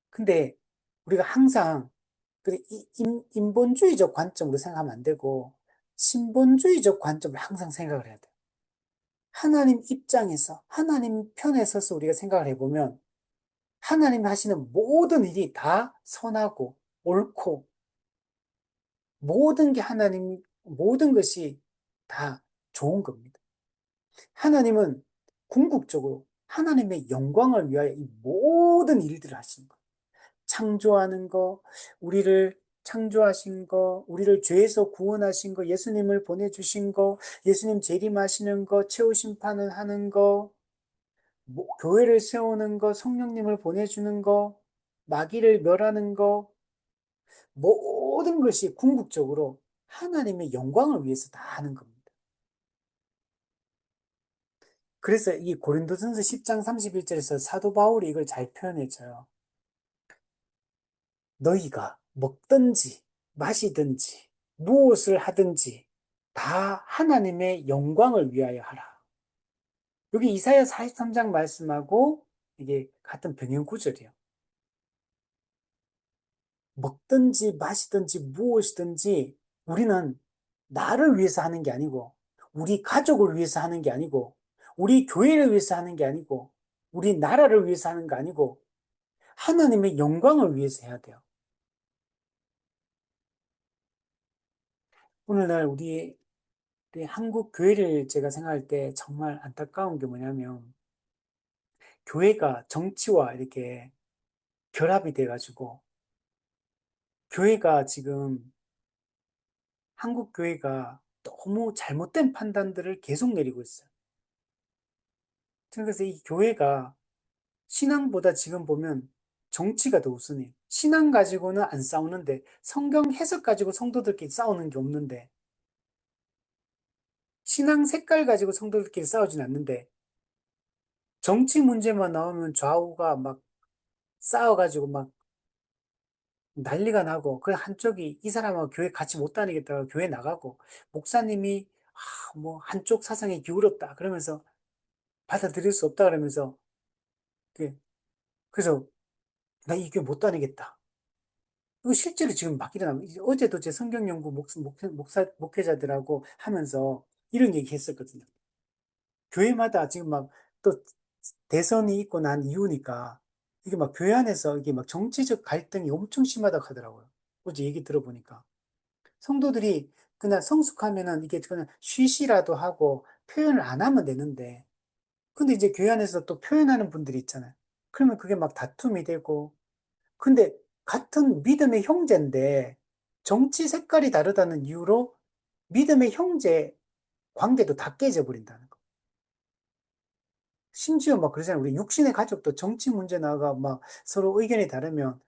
근데 우리가 항상 인본주의적 관점으로 생각하면 안 되고 신본주의적 관점으로 항상 생각을 해야 돼요. 하나님 입장에서 하나님 편에 서서 우리가 생각을 해보면 하나님이 하시는 모든 일이 다 선하고 옳고 모든 게 모든 것이 다 좋은 겁니다. 하나님은 궁극적으로 하나님의 영광을 위하여 이 모든 일들을 하시는 거예요. 창조하는 거, 우리를 창조하신 거, 우리를 죄에서 구원하신 거, 예수님을 보내주신 거, 예수님 재림하시는 거, 최후 심판을 하는 거, 교회를 세우는 거, 성령님을 보내주는 거, 마귀를 멸하는 거, 모든 것이 궁극적으로 하나님의 영광을 위해서 다 하는 겁니다. 그래서 이 고린도전서 10장 31절에서 사도 바울이 이걸 잘 표현해줘요. 너희가 먹든지 마시든지 무엇을 하든지 다 하나님의 영광을 위하여 하라. 여기 이사야 43장 말씀하고 이게 같은 병행 구절이에요. 먹든지 마시든지 무엇이든지 우리는 나를 위해서 하는 게 아니고 우리 가족을 위해서 하는 게 아니고 우리 교회를 위해서 하는 게 아니고 우리 나라를 위해서 하는 게 아니고 하나님의 영광을 위해서 해야 돼요. 오늘날 우리 한국 교회를 제가 생각할 때 정말 안타까운 게 뭐냐면 교회가 정치와 이렇게 결합이 돼가지고 교회가 지금 한국 교회가 너무 잘못된 판단들을 계속 내리고 있어요. 그래서 이 교회가 신앙보다 지금 보면 정치가 더 우선이에요. 신앙 가지고는 안 싸우는데 성경 해석 가지고 성도들끼리 싸우는 게 없는데 신앙 색깔 가지고 성도들끼리 싸우진 않는데 정치 문제만 나오면 좌우가 막 싸워가지고 막 난리가 나고 그 한쪽이 이 사람하고 교회 같이 못 다니겠다고 교회 나가고 목사님이 뭐 한쪽 사상에 기울었다 그러면서 받아들일 수 없다 그러면서 그- 그래서 나 이 교회 못 다니겠다. 이거 실제로 지금 막 일어나고 어제도 제 성경 연구 목회자들하고 하면서 이런 얘기 했었거든요. 교회마다 지금 막 또 대선이 있고 난 이후니까 이게 막 교회 안에서 이게 막 정치적 갈등이 엄청 심하다고 하더라고요. 어제 얘기 들어보니까. 성도들이 그냥 성숙하면은 이게 그냥 쉬시라도 하고 표현을 안 하면 되는데, 근데 이제 교회 안에서 또 표현하는 분들이 있잖아요. 그러면 그게 막 다툼이 되고, 근데 같은 믿음의 형제인데 정치 색깔이 다르다는 이유로 믿음의 형제 관계도 다 깨져 버린다는 거. 심지어 막 그러잖아요. 우리 육신의 가족도 정치 문제 나가 막 서로 의견이 다르면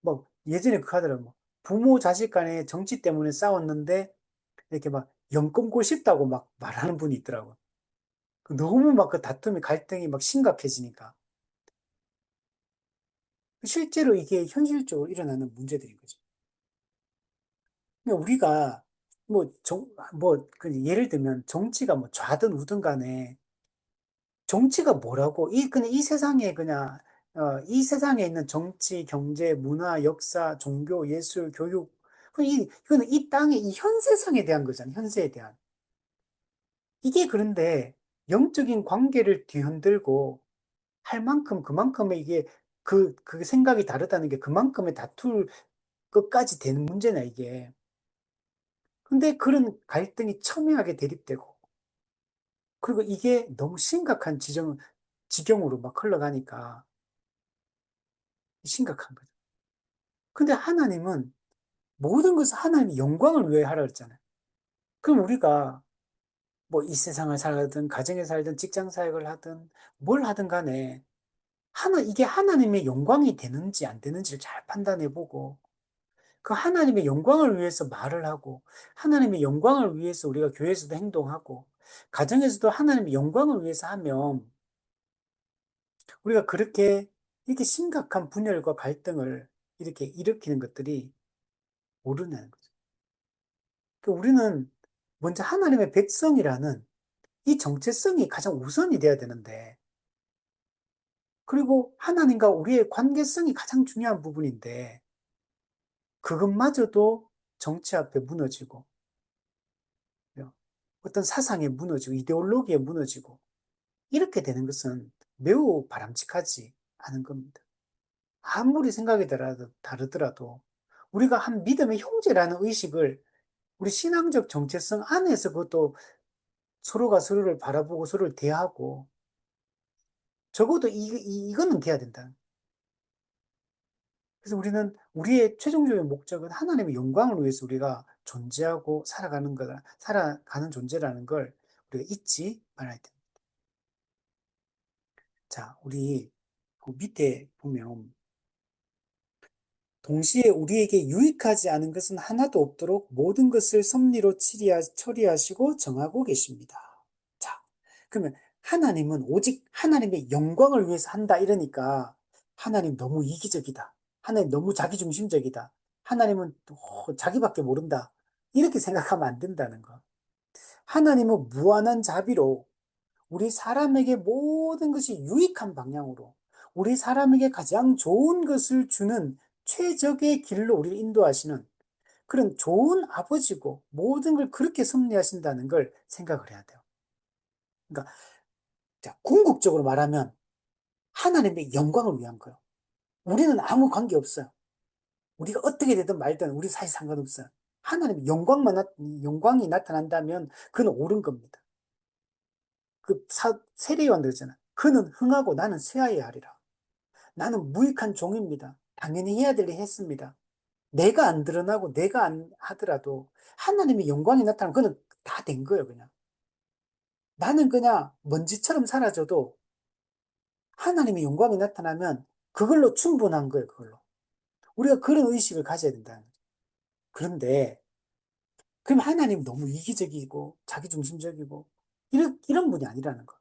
뭐 예전에 그 하더라고. 뭐 부모 자식 간에 정치 때문에 싸웠는데 이렇게 막 연 끊고 싶다고 막 말하는 분이 있더라고. 너무 막 그 다툼이 갈등이 막 심각해지니까. 실제로 이게 현실적으로 일어나는 문제들인 거죠. 그러니까 우리가 뭐 예를 들면 정치가 뭐 좌든 우든 간에 정치가 뭐라고 그냥 이 세상에 그냥 이 세상에 있는 정치, 경제, 문화, 역사, 종교, 예술, 교육 이거는 이 땅의 이 현세상에 대한 거잖아요. 현세에 대한. 이게 그런데 영적인 관계를 뒤흔들고 할 만큼 그만큼의 이게 그 생각이 다르다는 게 그만큼의 다툴 것까지 되는 문제나 이게. 근데 그런 갈등이 첨예하게 대립되고 그리고 이게 너무 심각한 지경으로 막 흘러가니까 심각한 거죠. 근데 하나님은 모든 것을 하나님의 영광을 위해 하라 그랬잖아요. 그럼 우리가 뭐 이 세상을 살든 가정에 살든 직장 사역을 하든 뭘 하든 간에 이게 하나님의 영광이 되는지 안 되는지를 잘 판단해 보고 그 하나님의 영광을 위해서 말을 하고 하나님의 영광을 위해서 우리가 교회에서도 행동하고 가정에서도 하나님의 영광을 위해서 하면 우리가 그렇게 이렇게 심각한 분열과 갈등을 이렇게 일으키는 것들이 모르는 거죠. 그러니까 우리는 먼저 하나님의 백성이라는 이 정체성이 가장 우선이 돼야 되는데 그리고 하나님과 우리의 관계성이 가장 중요한 부분인데 그것마저도 정치 앞에 무너지고 어떤 사상에 무너지고 이데올로기에 무너지고 이렇게 되는 것은 매우 바람직하지 않은 겁니다. 아무리 생각이 다르더라도 우리가 한 믿음의 형제라는 의식을 우리 신앙적 정체성 안에서 그것도 서로가 서로를 바라보고 서로를 대하고 적어도 이거는 돼야 된다. 그래서 우리는 우리의 최종적인 목적은 하나님의 영광을 위해서 우리가 존재하고 살아가는 존재라는 걸 우리가 잊지 말아야 됩니다. 자, 우리 그 밑에 보면 동시에 우리에게 유익하지 않은 것은 하나도 없도록 모든 것을 섭리로 처리하시고 정하고 계십니다. 자, 그러면 하나님은 오직 하나님의 영광을 위해서 한다 이러니까 하나님 너무 이기적이다. 하나님 너무 자기중심적이다. 하나님은 자기밖에 모른다. 이렇게 생각하면 안 된다는 거. 하나님은 무한한 자비로 우리 사람에게 모든 것이 유익한 방향으로 우리 사람에게 가장 좋은 것을 주는 최적의 길로 우리를 인도하시는 그런 좋은 아버지고 모든 걸 그렇게 섭리하신다는 걸 생각을 해야 돼요. 그러니까 자, 궁극적으로 말하면 하나님의 영광을 위한 거예요. 우리는 아무 관계 없어요. 우리가 어떻게 되든 말든 우리 사실 상관없어요. 하나님의 영광이 나타난다면 그는 옳은 겁니다. 세례요한 그러잖아. 그는 흥하고 나는 쇠하여야 하리라. 나는 무익한 종입니다. 당연히 해야 될 일 했습니다. 내가 안 드러나고 내가 안 하더라도 하나님의 영광이 나타나면 그는 다 된 거예요, 그냥. 나는 그냥 먼지처럼 사라져도 하나님의 영광이 나타나면 그걸로 충분한 거예요, 그걸로. 우리가 그런 의식을 가져야 된다는 거죠. 그런데 그럼 하나님 너무 이기적이고 자기중심적이고 이런 분이 아니라는 거.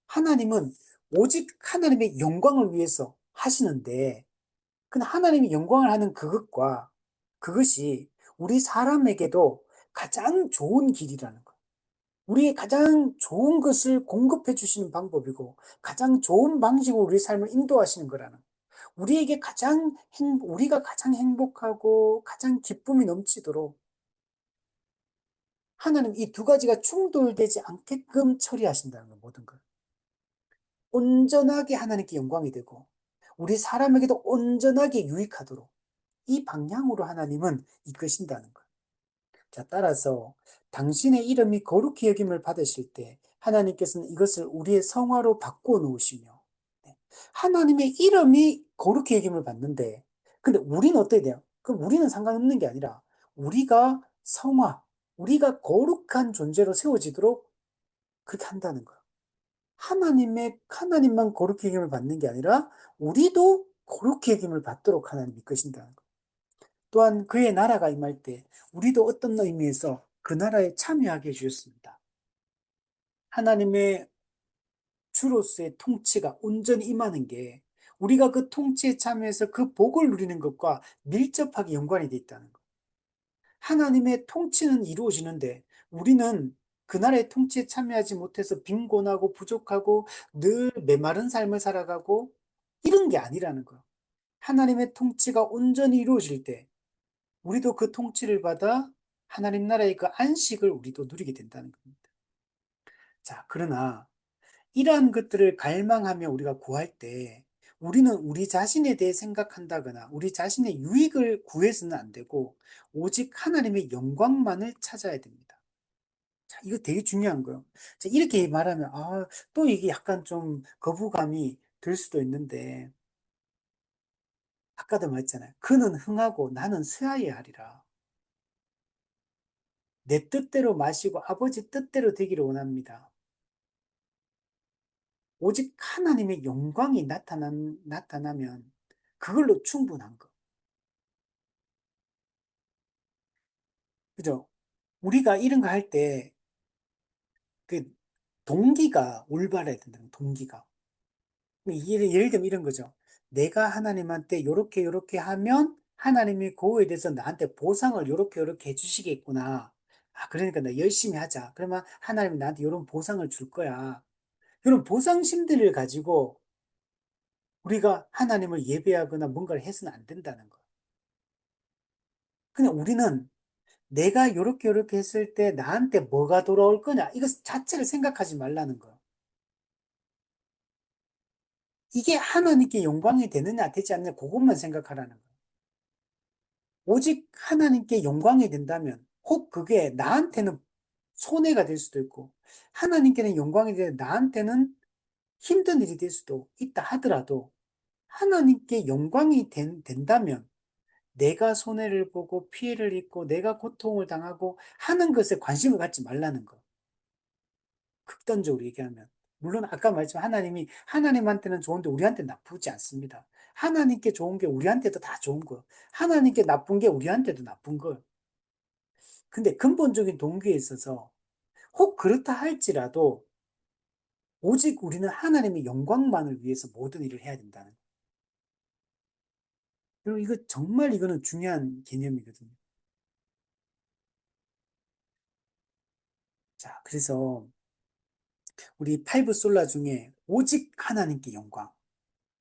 하나님은 오직 하나님의 영광을 위해서 하시는데, 근데 하나님이 영광을 하는 그것과 그것이 우리 사람에게도 가장 좋은 길이라는 거. 우리의 가장 좋은 것을 공급해 주시는 방법이고, 가장 좋은 방식으로 우리 삶을 인도하시는 거라는 거. 우리가 가장 행복하고 가장 기쁨이 넘치도록 하나님 이 두 가지가 충돌되지 않게끔 처리하신다는 거, 모든 걸. 온전하게 하나님께 영광이 되고, 우리 사람에게도 온전하게 유익하도록 이 방향으로 하나님은 이끄신다는 것. 자, 따라서 당신의 이름이 거룩히 여김을 받으실 때 하나님께서는 이것을 우리의 성화로 바꿔 놓으시며, 네, 하나님의 이름이 거룩히 여김을 받는데, 근데 우리는 어떻게 돼요? 그럼 우리는 상관없는 게 아니라 우리가 우리가 거룩한 존재로 세워지도록 그렇게 한다는 거예요. 하나님만 거룩히 여김을 받는 게 아니라 우리도 거룩히 여김을 받도록 하나님 이끄신다는 거예요. 또한 그의 나라가 임할 때 우리도 어떤 의미에서 그 나라에 참여하게 해주셨습니다. 하나님의 주로서의 통치가 온전히 임하는 게 우리가 그 통치에 참여해서 그 복을 누리는 것과 밀접하게 연관이 돼 있다는 것. 하나님의 통치는 이루어지는데 우리는 그 나라의 통치에 참여하지 못해서 빈곤하고 부족하고 늘 메마른 삶을 살아가고 이런 게 아니라는 거예요. 하나님의 통치가 온전히 이루어질 때 우리도 그 통치를 받아 하나님 나라의 그 안식을 우리도 누리게 된다는 겁니다. 자, 그러나 이러한 것들을 갈망하며 우리가 구할 때 우리는 우리 자신에 대해 생각한다거나 우리 자신의 유익을 구해서는 안 되고 오직 하나님의 영광만을 찾아야 됩니다. 자, 이거 되게 중요한 거예요. 자, 이렇게 말하면 또 이게 약간 좀 거부감이 들 수도 있는데 아까도 말했잖아요. 그는 흥하고 나는 쇠하여야 하리라. 내 뜻대로 마시고 아버지 뜻대로 되기를 원합니다. 오직 하나님의 영광이 나타나면 그걸로 충분한 거. 그죠? 우리가 이런 거 할 때, 그, 동기가 올바라야 된다는 동기가. 예를 들면 이런 거죠. 내가 하나님한테 요렇게 하면 하나님이 그거에 대해서 나한테 보상을 요렇게 해주시겠구나. 그러니까 나 열심히 하자. 그러면 하나님이 나한테 요런 보상을 줄 거야. 이런 보상심들을 가지고 우리가 하나님을 예배하거나 뭔가를 해서는 안 된다는 거. 그냥 우리는 내가 요렇게 했을 때 나한테 뭐가 돌아올 거냐, 이것 자체를 생각하지 말라는 거. 이게 하나님께 영광이 되느냐, 되지 않느냐, 그것만 생각하라는 거. 오직 하나님께 영광이 된다면, 혹 그게 나한테는 손해가 될 수도 있고, 하나님께는 영광이 되는 나한테는 힘든 일이 될 수도 있다 하더라도, 하나님께 영광이 된다면, 내가 손해를 보고 피해를 입고 내가 고통을 당하고 하는 것에 관심을 갖지 말라는 거. 극단적으로 얘기하면. 물론 아까 말했지만 하나님한테는 좋은데 우리한테는 나쁘지 않습니다. 하나님께 좋은 게 우리한테도 다 좋은 거. 하나님께 나쁜 게 우리한테도 나쁜 거. 근데 근본적인 동기에 있어서 혹 그렇다 할지라도 오직 우리는 하나님의 영광만을 위해서 모든 일을 해야 된다는 거. 그리고 이거는 중요한 개념이거든요. 자, 그래서 우리 파이브 솔라 중에 오직 하나님께 영광,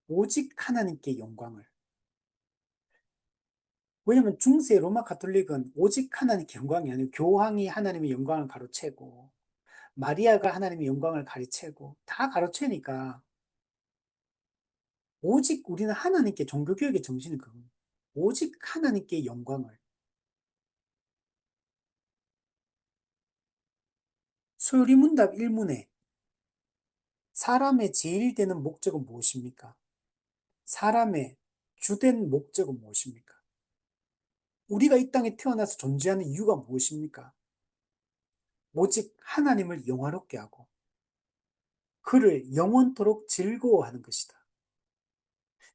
오직 하나님께 영광을. 왜냐면 중세 로마 가톨릭은 오직 하나님께 영광이 아니고 교황이 하나님의 영광을 가로채고 마리아가 하나님의 영광을 가로채고 다 가로채니까 오직 우리는 하나님께 종교개혁의 정신은 그겁니다. 오직 하나님께 영광을. 소요리문답 1문에 사람의 제일 되는 목적은 무엇입니까? 사람의 주된 목적은 무엇입니까? 우리가 이 땅에 태어나서 존재하는 이유가 무엇입니까? 오직 하나님을 영화롭게 하고 그를 영원토록 즐거워하는 것이다.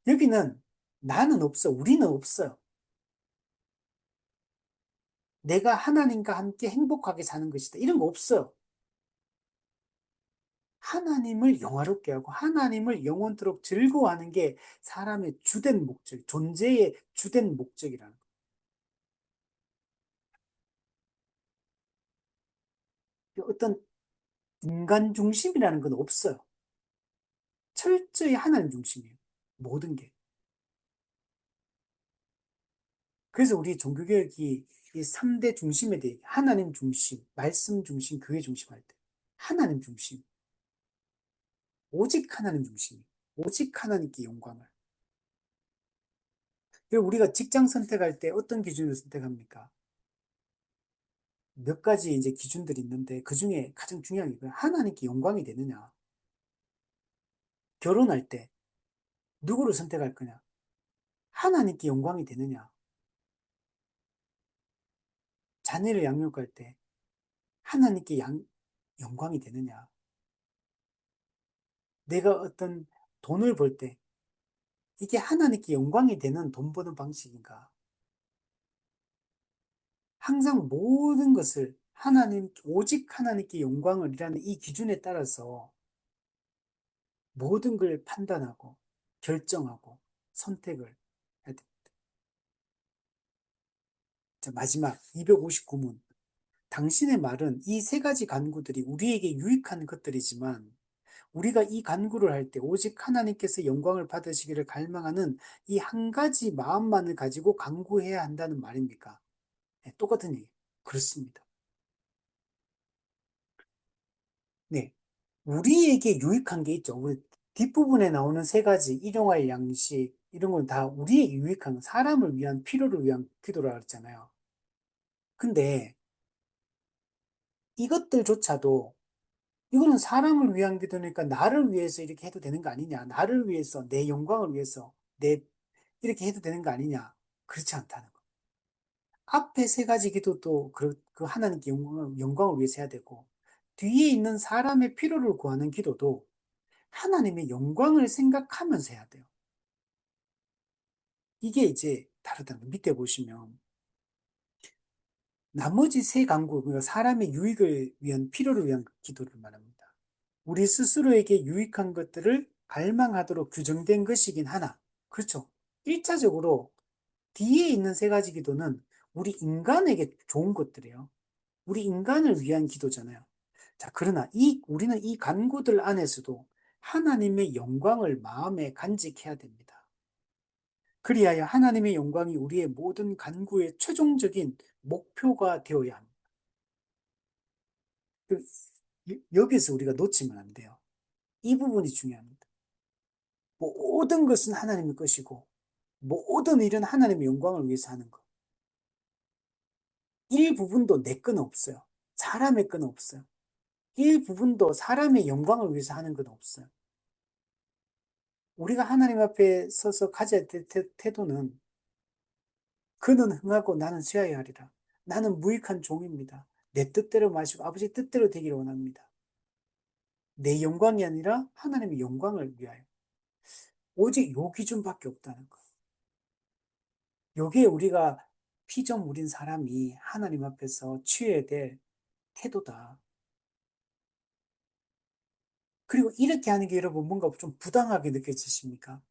여기는 나는 없어, 우리는 없어요. 내가 하나님과 함께 행복하게 사는 것이다. 이런 거 없어요. 하나님을 영화롭게 하고 하나님을 영원토록 즐거워하는 게 사람의 주된 목적, 존재의 주된 목적이라는 거예요. 어떤 인간 중심이라는 건 없어요. 철저히 하나님 중심이에요. 모든 게. 그래서 우리 종교개혁이 이 3대 중심에 대해 하나님 중심, 말씀 중심, 교회 중심 할 때. 하나님 중심. 오직 하나님 중심. 오직 하나님께 영광을. 그리고 우리가 직장 선택할 때 어떤 기준으로 선택합니까? 몇 가지 이제 기준들이 있는데 그 중에 가장 중요한 게 하나님께 영광이 되느냐. 결혼할 때 누구를 선택할 거냐. 하나님께 영광이 되느냐. 자녀를 양육할 때 하나님께 영광이 되느냐. 내가 어떤 돈을 벌 때 이게 하나님께 영광이 되는 돈 버는 방식인가. 항상 모든 것을 오직 하나님께 영광을 이라는 이 기준에 따라서 모든 걸 판단하고 결정하고 선택을 해야 돼. 자, 마지막 259문. 당신의 말은 이 세 가지 간구들이 우리에게 유익한 것들이지만 우리가 이 간구를 할 때 오직 하나님께서 영광을 받으시기를 갈망하는 이 한 가지 마음만을 가지고 간구해야 한다는 말입니까? 네, 똑같은 얘기. 그렇습니다. 네. 우리에게 유익한 게 있죠. 우리 뒷부분에 나오는 세 가지, 일용할 양식, 이런 건 다 우리에게 유익한, 사람을 위한, 필요를 위한 기도라 그랬잖아요. 근데 이것들조차도 이거는 사람을 위한 기도니까 나를 위해서 이렇게 해도 되는 거 아니냐. 나를 위해서, 내 영광을 위해서, 이렇게 해도 되는 거 아니냐. 그렇지 않다는 거. 앞에 세 가지 기도도 그 하나님께 영광을 위해서 해야 되고, 뒤에 있는 사람의 필요를 구하는 기도도 하나님의 영광을 생각하면서 해야 돼요. 이게 이제 다르다는 거. 밑에 보시면, 나머지 세 강구, 그러니까 사람의 유익을 위한, 필요를 위한 기도를 말합니다. 우리 스스로에게 유익한 것들을 갈망하도록 규정된 것이긴 하나, 그렇죠. 1차적으로 뒤에 있는 세 가지 기도는 우리 인간에게 좋은 것들이에요. 우리 인간을 위한 기도잖아요. 자, 그러나 우리는 이 간구들 안에서도 하나님의 영광을 마음에 간직해야 됩니다. 그리하여 하나님의 영광이 우리의 모든 간구의 최종적인 목표가 되어야 합니다. 그, 여기서 우리가 놓치면 안 돼요. 이 부분이 중요합니다. 모든 것은 하나님의 것이고 모든 일은 하나님의 영광을 위해서 하는 것. 일부분도 내 건 없어요. 사람의 건 없어요. 일부분도 사람의 영광을 위해서 하는 건 없어요. 우리가 하나님 앞에 서서 가져야 될 태도는 그는 흥하고 나는 쇠하여야 하리라. 나는 무익한 종입니다. 내 뜻대로 마시고 아버지 뜻대로 되기를 원합니다. 내 영광이 아니라 하나님의 영광을 위하여. 오직 요 기준밖에 없다는 거. 요게 우리가 피좀 우린 사람이 하나님 앞에서 취해야 될 태도다. 그리고 이렇게 하는 게 여러분 뭔가 좀 부당하게 느껴지십니까?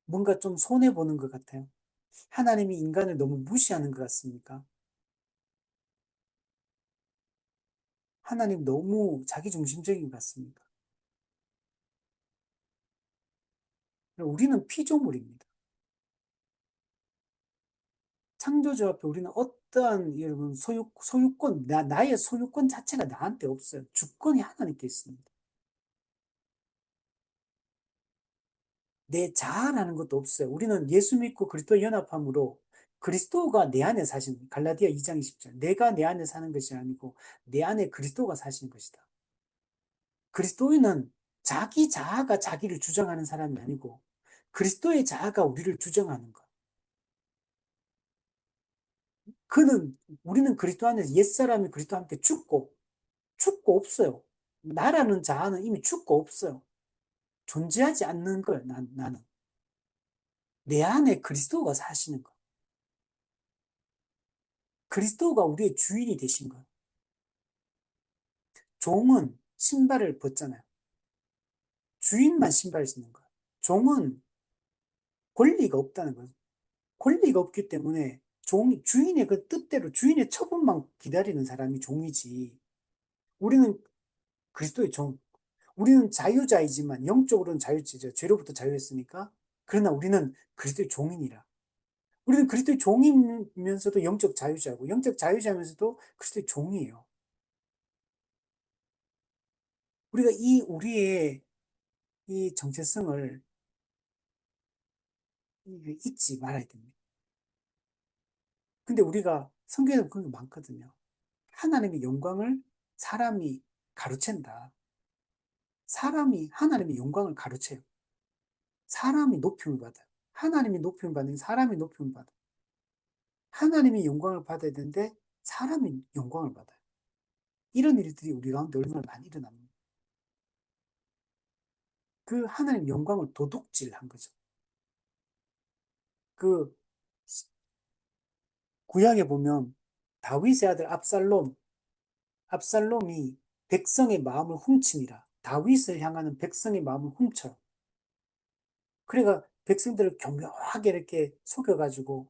뭔가 좀 손해보는 것 같아요. 하나님이 인간을 너무 무시하는 것 같습니까? 하나님 너무 자기중심적인 것 같습니까? 우리는 피조물입니다. 창조주 앞에 우리는 어떠한 여러분 소유권, 나의 소유권 자체가 나한테 없어요. 주권이 하나님께 있습니다. 내 자아라는 것도 없어요. 우리는 예수 믿고 그리스도 연합함으로 그리스도가 내 안에 사시는, 갈라디아 2장 20절. 내가 내 안에 사는 것이 아니고 내 안에 그리스도가 사시는 것이다. 그리스도인은 자기 자아가 자기를 주장하는 사람이 아니고 그리스도의 자아가 우리를 주장하는 것. 우리는 그리스도 안에서 옛사람이 그리스도와 함께 죽고 없어요. 나라는 자아는 이미 죽고 없어요. 존재하지 않는 거예요, 나는. 내 안에 그리스도가 사시는 거. 그리스도가 우리의 주인이 되신 거예요. 종은 신발을 벗잖아요. 주인만 신발을 신는 거예요. 종은 권리가 없다는 거예요. 권리가 없기 때문에 주인의 그 뜻대로 주인의 처분만 기다리는 사람이 종이지. 우리는 그리스도의 종. 우리는 자유자이지만 영적으로는 자유자죠. 죄로부터 자유했으니까. 그러나 우리는 그리스도의 종이니라. 우리는 그리스도의 종이면서도 영적 자유자고 영적 자유자면서도 그리스도의 종이에요. 우리가 우리의 이 정체성을 잊지 말아야 됩니다. 근데 우리가 성경에도 그런 게 많거든요. 하나님의 영광을 사람이 가로챈다. 사람이 하나님의 영광을 가로채요. 사람이 높임을 받아요. 하나님이 높임을 받는 사람이 높임을 받아요. 하나님이 영광을 받아야 되는데 사람이 영광을 받아요. 이런 일들이 우리 가운데 얼마나 많이 일어납니다. 그 하나님 영광을 도둑질한 거죠. 그 구약에 보면 다윗의 아들 압살롬이 백성의 마음을 훔치니라. 다윗을 향하는 백성의 마음을 훔쳐요. 그러니까 백성들을 교묘하게 이렇게 속여가지고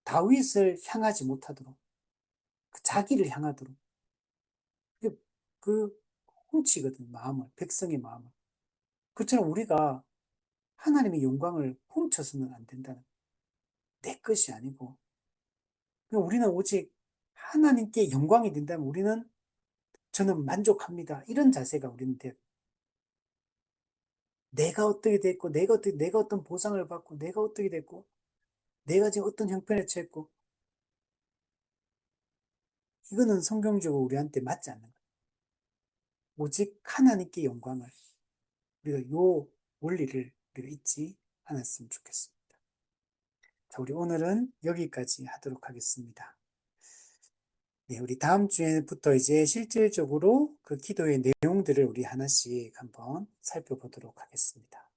다윗을 향하지 못하도록, 자기를 향하도록, 그, 그 훔치거든, 마음을, 백성의 마음을. 그처럼 우리가 하나님의 영광을 훔쳐서는 안 된다는, 내 것이 아니고, 우리는 오직 하나님께 영광이 된다면 우리는 저는 만족합니다. 이런 자세가 우리는 돼. 내가 어떻게 됐고, 내가 어떤 보상을 받고, 내가 어떻게 됐고, 내가 지금 어떤 형편에 처했고, 이거는 성경적으로 우리한테 맞지 않는 거예요. 오직 하나님께 영광을, 우리가 요 원리를 우리가 잊지 않았으면 좋겠습니다. 자, 우리 오늘은 여기까지 하도록 하겠습니다. 네, 우리 다음 주에부터 이제 실질적으로 그 기도의 내용들을 우리 하나씩 한번 살펴보도록 하겠습니다.